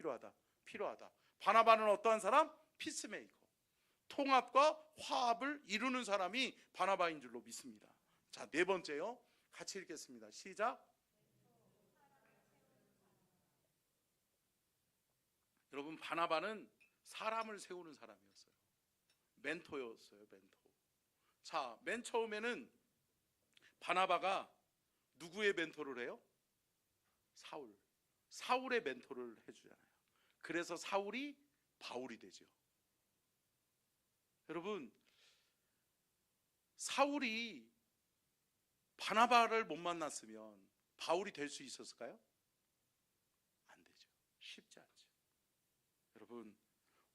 바나바는 어떠한 사람? 피스메이커. 통합과 화합을 이루는 사람이 바나바인 줄로 믿습니다. 자, 네 번째요. 같이 읽겠습니다. 시작. 여러분 바나바는 사람을 세우는 사람이었어요. 멘토였어요. 자, 맨 처음에는 바나바가 누구의 멘토를 해요? 사울의 멘토를 해주잖아요. 그래서 사울이 바울이 되죠. 여러분 사울이 바나바를 못 만났으면 바울이 될 수 있었을까요? 안 되죠. 쉽지 않죠. 여러분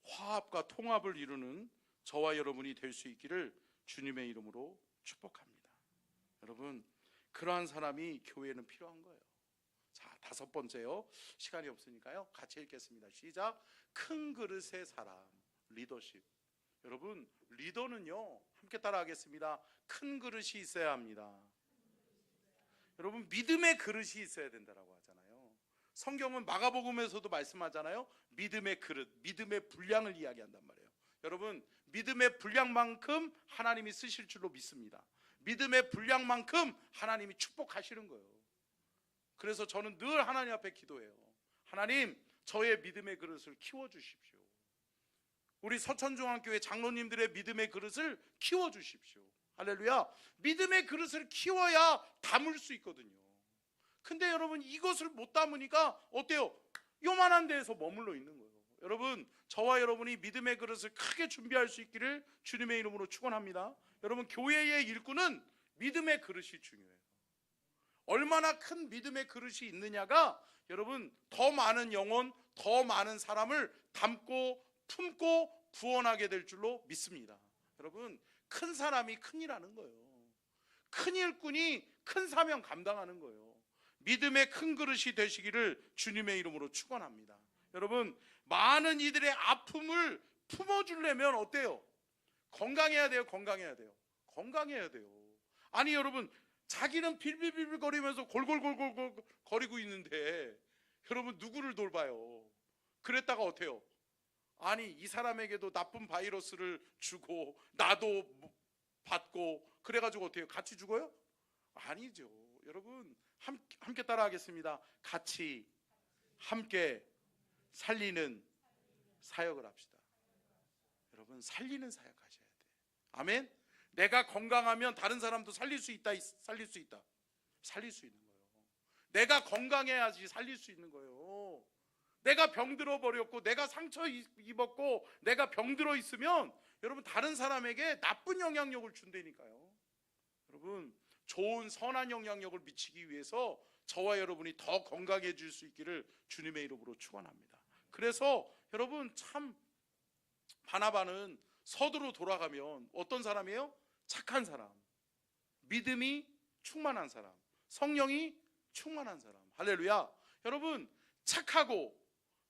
화합과 통합을 이루는 저와 여러분이 될 수 있기를 주님의 이름으로 축복합니다. 여러분 그러한 사람이 교회에는 필요한 거예요. 자, 5번째요. 시간이 없으니까요. 같이 읽겠습니다. 시작. 큰 그릇의 사람, 리더십. 여러분, 리더는요, 함께 따라하겠습니다. 큰 그릇이 있어야 합니다. 여러분, 믿음의 그릇이 있어야 된다고 하잖아요. 성경은 마가복음에서도 말씀하잖아요. 믿음의 그릇, 믿음의 분량을 이야기한단 말이에요. 여러분, 믿음의 분량만큼 하나님이 쓰실 줄로 믿습니다. 믿음의 분량만큼 하나님이 축복하시는 거예요. 그래서 저는 늘 하나님 앞에 기도해요. 하나님, 저의 믿음의 그릇을 키워주십시오. 우리 서천중앙교회 장로님들의 믿음의 그릇을 키워주십시오. 할렐루야. 믿음의 그릇을 키워야 담을 수 있거든요. 근데 여러분, 이것을 못 담으니까 어때요? 요만한 데에서 머물러 있는 거예요. 여러분, 저와 여러분이 믿음의 그릇을 크게 준비할 수 있기를 주님의 이름으로 축원합니다. 여러분, 교회의 일꾼은 믿음의 그릇이 중요해요. 얼마나 큰 믿음의 그릇이 있느냐가 여러분, 더 많은 영혼, 더 많은 사람을 담고 품고 구원하게 될 줄로 믿습니다. 여러분, 큰 사람이 큰 일하는 거예요. 큰 일꾼이 큰 사명 감당하는 거예요. 믿음의 큰 그릇이 되시기를 주님의 이름으로 축원합니다. 여러분, 많은 이들의 아픔을 품어주려면 어때요? 건강해야 돼요? 건강해야 돼요? 건강해야 돼요. 아니 여러분, 자기는 빌빌빌빌 거리면서 골골골골 거리고 있는데 여러분, 누구를 돌봐요? 그랬다가 어때요? 아니, 이 사람에게도 나쁜 바이러스를 주고 나도 받고 그래가지고 어때요? 같이 죽어요? 아니죠. 여러분, 함께 따라하겠습니다. 같이 함께 살리는 사역을 합시다. 여러분, 살리는 사역 하셔야 돼. 아멘. 내가 건강하면 다른 사람도 살릴 수 있다. 살릴 수 있다. 살릴 수 있는 거예요. 내가 건강해야지 살릴 수 있는 거예요. 내가 병들어 버렸고 내가 상처 입었고 내가 병들어 있으면 여러분, 다른 사람에게 나쁜 영향력을 준다니까요. 여러분, 좋은 선한 영향력을 미치기 위해서 저와 여러분이 더 건강해질 수 있기를 주님의 이름으로 축원합니다. 그래서 여러분, 참 바나바는 서두로 돌아가면 어떤 사람이에요? 착한 사람, 믿음이 충만한 사람, 성령이 충만한 사람. 할렐루야. 여러분, 착하고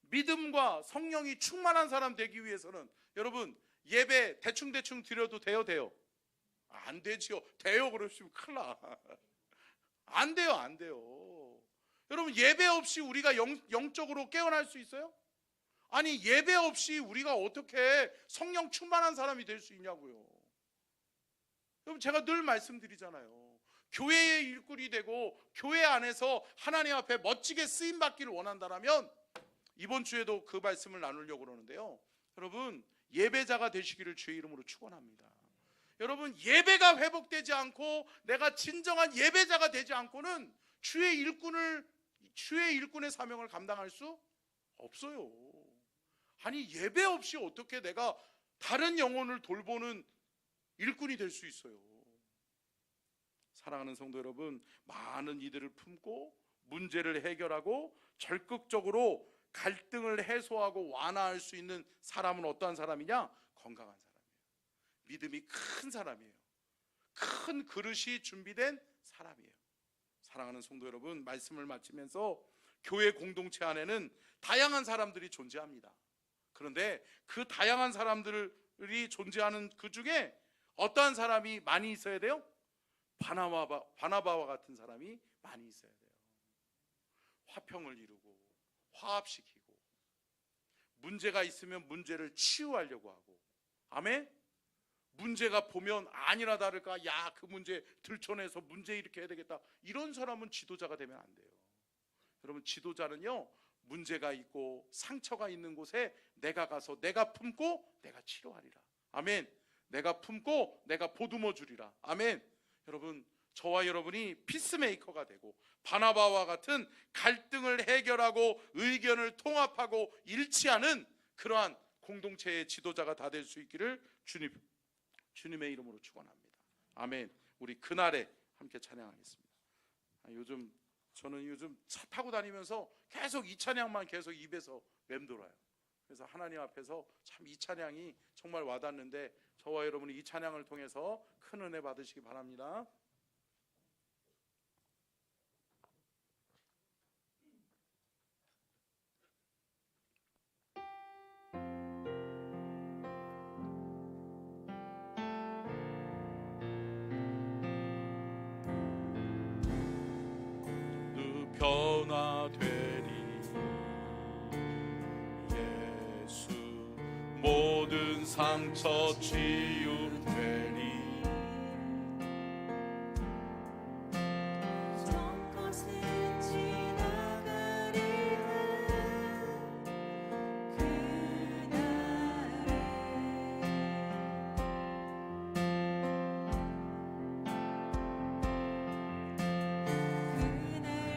믿음과 성령이 충만한 사람 되기 위해서는 여러분, 예배 대충 드려도 돼요? 안 되지요. 돼요 그러시면 큰일 나. 안 돼요. 여러분, 예배 없이 우리가 영적으로 깨어날 수 있어요? 아니, 예배 없이 우리가 어떻게 성령 충만한 사람이 될 수 있냐고요. 여러분, 제가 늘 말씀드리잖아요. 교회의 일꾼이 되고 교회 안에서 하나님 앞에 멋지게 쓰임받기를 원한다면 이번 주에도 그 말씀을 나누려고 그러는데요. 여러분, 예배자가 되시기를 주의 이름으로 축원합니다. 여러분, 예배가 회복되지 않고 내가 진정한 예배자가 되지 않고는 주의 일꾼의 사명을 감당할 수 없어요. 아니, 예배 없이 어떻게 내가 다른 영혼을 돌보는 일꾼이 될 수 있어요? 사랑하는 성도 여러분, 많은 이들을 품고 문제를 해결하고 적극적으로 갈등을 해소하고 완화할 수 있는 사람은 어떠한 사람이냐? 건강한 사람이에요. 믿음이 큰 사람이에요. 큰 그릇이 준비된 사람이에요. 사랑하는 성도 여러분, 말씀을 마치면서 교회 공동체 안에는 다양한 사람들이 존재합니다. 그런데 그 다양한 사람들이 존재하는 그 중에 어떠한 사람이 많이 있어야 돼요? 바나바와 같은 사람이 많이 있어야 돼요. 화평을 이루고 화합시키고 문제가 있으면 문제를 치유하려고 하고, 아멘? 문제가 보면 아니나 다를까, 야, 그 문제 들춰내서 문제 이렇게 해야 되겠다, 이런 사람은 지도자가 되면 안 돼요. 여러분, 지도자는요, 문제가 있고 상처가 있는 곳에 내가 가서 내가 품고 내가 치료하리라. 아멘. 내가 품고 내가 보듬어 주리라. 아멘. 여러분, 저와 여러분이 피스메이커가 되고 바나바와 같은 갈등을 해결하고 의견을 통합하고 일치하는 그러한 공동체의 지도자가 다 될 수 있기를 주님의 이름으로 축원합니다. 아멘. 우리 그날에 함께 찬양하겠습니다. 저는 요즘 차 타고 다니면서 계속 이 찬양만 계속 입에서 맴돌아요. 그래서 하나님 앞에서 참 이 찬양이 정말 와닿는데 저와 여러분이 이 찬양을 통해서 큰 은혜 받으시기 바랍니다. 변화되리. 예수 모든 상처 치유되리.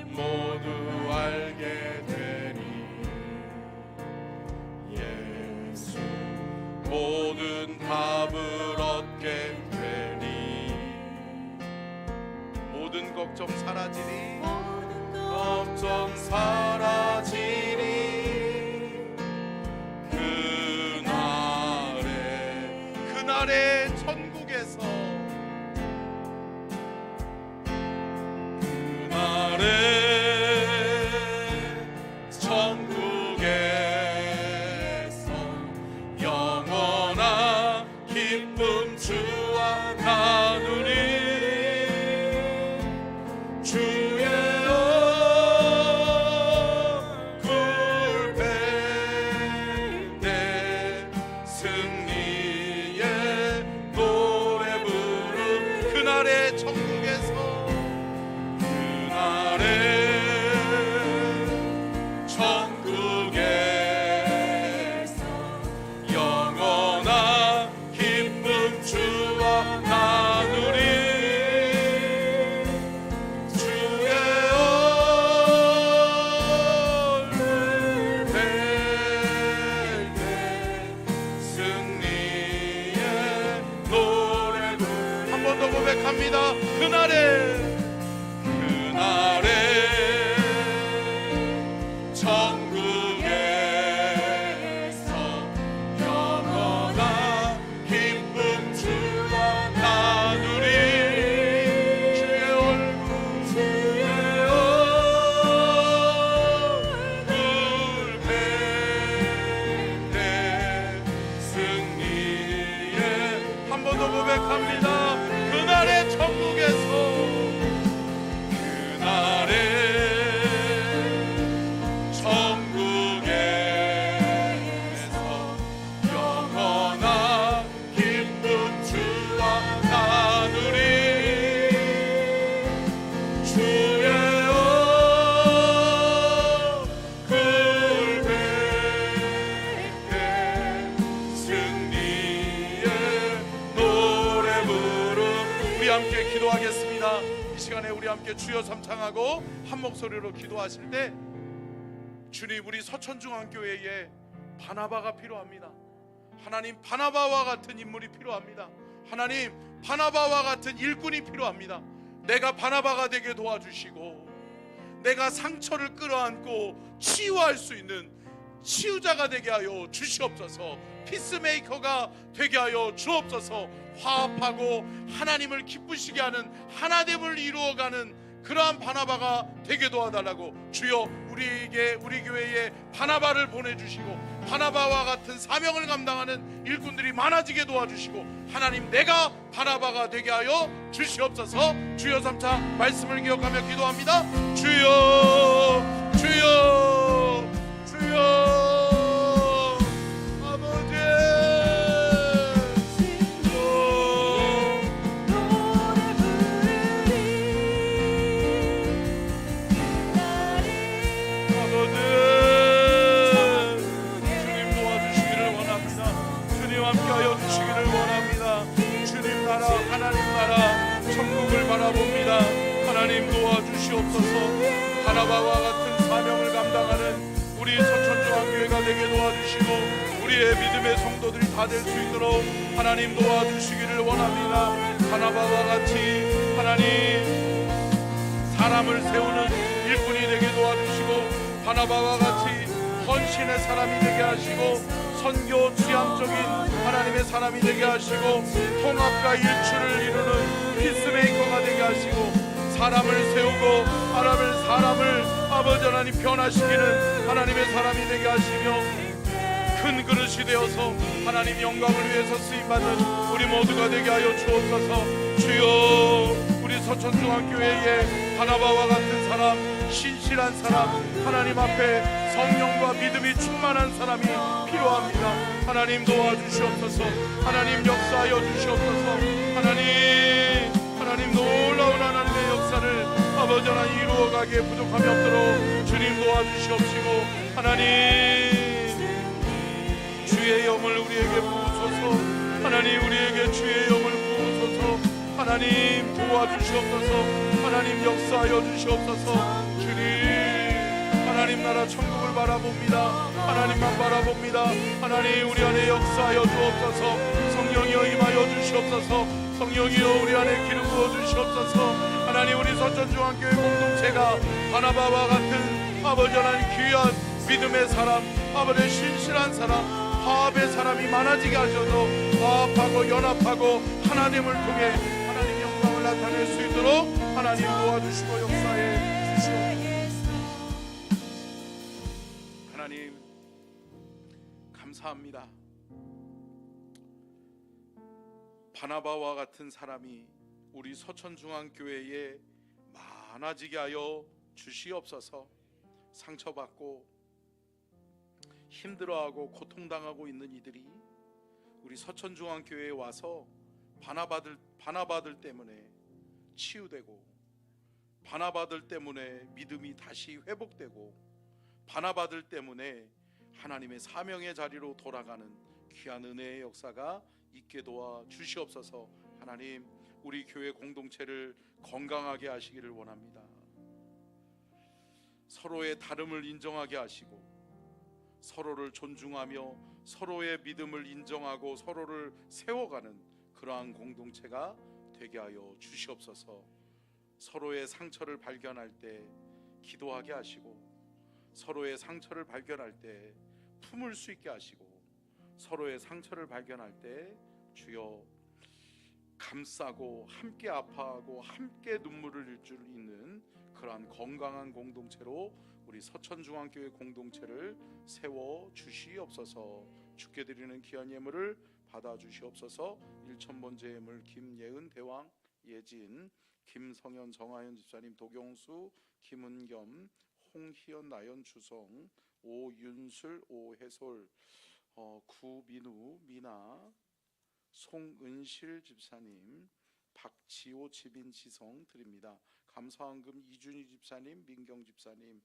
모두 알게 되리. 예수 모든 답을 얻게 되리. 모든 걱정 사라지리. 걱정 사라지리. 그날에 천국에서 영원한 기쁨 주와 나누리. 주의 얼굴 뵐 때 승리의 노래 부르. 그날의 천국에서 영원한 기쁨 주와 나누리. 주의 얼굴 뵐 때 승리의 노래. 한 번 더 고백합니다. 그날에 천국에서 영원한 기쁨 주와 나누리. 주의 얼굴 뵐 때 승리의. 한 번 더 고백합니다. 그날의 천국에서 영원한 기쁨 주와 나누리. 주의 얼굴 뵐 때 승리의 노래 부르. 우리 함께 기도하겠습니다. 이 시간에 우리 함께 주여 삼창하고 한 목소리로 기도하실 때, 주님, 우리 서천중앙교회에 바나바가 필요합니다. 하나님, 바나바와 같은 인물이 필요합니다. 하나님, 바나바와 같은 일꾼이 필요합니다. 내가 바나바가 되게 도와주시고, 내가 상처를 끌어안고 치유할 수 있는 치유자가 되게 하여 주시옵소서. 피스메이커가 되게 하여 주옵소서. 화합하고 하나님을 기쁘시게 하는 하나됨을 이루어가는 그러한 바나바가 되게 도와달라고. 주여, 우리에게, 우리 교회에 바나바를 보내주시고 바나바와 같은 사명을 감당하는 일꾼들이 많아지게 도와주시고, 하나님, 내가 바나바가 되게 하여 주시옵소서. 주여 삼창 말씀을 기억하며 기도합니다. 주여, 주여, 주여. 바라봅니다. 하나님, 도와주시옵소서. 바나바와 같은 사명을 감당하는 우리 서천중앙교회가 되게 도와주시고, 우리의 믿음의 성도들이 다 될 수 있도록 하나님 도와주시기를 원합니다. 바나바와 같이 하나님 사람을 세우는 일꾼이 되게 도와주시고, 바나바와 같이 헌신의 사람이 되게 하시고, 선교 취향적인 하나님의 사람이 되게 하시고, 통합과 일출을 이루는 피스메이커가 되게 하시고, 사람을 세우고 사람을 아버지 하나님 변화시키는 하나님의 사람이 되게 하시며, 큰 그릇이 되어서 하나님 영광을 위해서 쓰임받는 우리 모두가 되게 하여 주옵소서. 주여, 우리 서천중앙교회에 바나바와 같은 사람, 신실한 사람, 하나님 앞에 성령과 믿음이 충만한 사람이 필요합니다. 하나님 도와주시옵소서. 하나님 역사하여 주시옵소서. 하나님 놀라운 하나님의 역사를 아버지 하나님 이루어가기에 부족함이 없도록 주님 도와주시옵시고, 하나님 주의 영을 우리에게 부으소서. 하나님 우리에게 주의 영을 부으소서. 하나님 도와주시옵소서. 하나님 역사하여 주시옵소서. 주님 하나님 나라 천국을 바라봅니다. 하나님만 바라봅니다. 하나님 우리 안에 역사하여 주옵소서. 성령이여 임하여 주시옵소서. 성령이여 우리 안에 기름 부어 주시옵소서. 하나님 우리 서천중앙교회 공동체가 바나바와 같은 아버지 하나님 귀한 믿음의 사람, 아버지 신실한 사람, 화합의 사람이 많아지게 하셔서 화합하고 연합하고 하나님을 통해 하나님 영광을 나타낼 수 있도록 하나님 도와주시고 역사해 주시옵소서. 하나님 감사합니다. 바나바와 같은 사람이 우리 서천중앙교회에 많아지게 하여 주시옵소서. 상처받고 힘들어하고 고통당하고 있는 이들이 우리 서천중앙교회에 와서 바나바들 때문에 치유되고, 바나바들 때문에 믿음이 다시 회복되고, 바나바들 때문에 하나님의 사명의 자리로 돌아가는 귀한 은혜의 역사가 있게 도와 주시옵소서. 하나님 우리 교회 공동체를 건강하게 하시기를 원합니다. 서로의 다름을 인정하게 하시고, 서로를 존중하며 서로의 믿음을 인정하고 서로를 세워가는 그러한 공동체가 되게 하여 주시옵소서. 서로의 상처를 발견할 때 기도하게 하시고, 서로의 상처를 발견할 때 품을 수 있게 하시고, 서로의 상처를 발견할 때 주여 감싸고 함께 아파하고 함께 눈물을 흘릴 줄 있는 그러한 건강한 공동체로 우리 서천중앙교회 공동체를 세워 주시옵소서. 주께 드리는 귀한 예물을 받아 주시옵소서. 일천번제 예물 김예은 대왕, 예진, 김성현, 정하연 집사님, 도경수, 김은겸, 홍희연, 나연, 주성, 오윤술, 오해솔, 구민우, 미나, 송은실 집사님, 박지호, 지빈, 지성 드립니다. 감사헌금 이준희 집사님, 민경 집사님,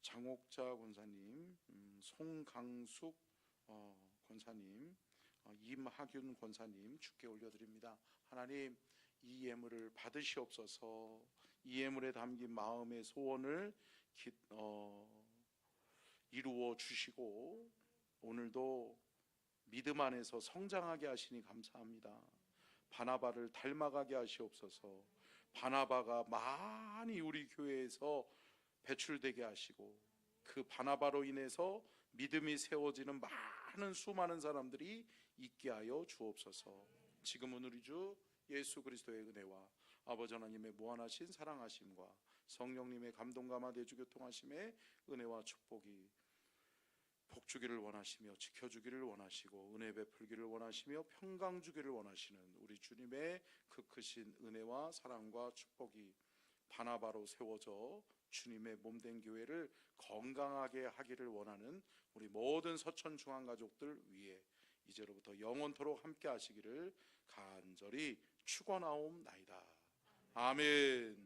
장옥자 권사님, 송강숙 권사님, 임하균 권사님 주께 올려드립니다. 하나님 이 예물을 받으시옵소서. 이 예물에 담긴 마음의 소원을 이루어 주시고, 오늘도 믿음 안에서 성장하게 하시니 감사합니다. 바나바를 닮아가게 하시옵소서. 바나바가 많이 우리 교회에서 배출되게 하시고, 그 바나바로 인해서 믿음이 세워지는 많은 수많은 사람들이 있게 하여 주옵소서. 지금은 우리 주 예수 그리스도의 은혜와 아버지 하나님의 무한하신 사랑하심과 성령님의 감동감화 내주 교통하심의 은혜와 축복이 복주기를 원하시며 지켜주기를 원하시고 은혜 베풀기를 원하시며 평강 주기를 원하시는 우리 주님의 그 크신 은혜와 사랑과 축복이 바나바로 세워져 주님의 몸된 교회를 건강하게 하기를 원하는 우리 모든 서천중앙 가족들 위해 이제로부터 영원토록 함께 하시기를 간절히 축원하옵나이다. 아멘.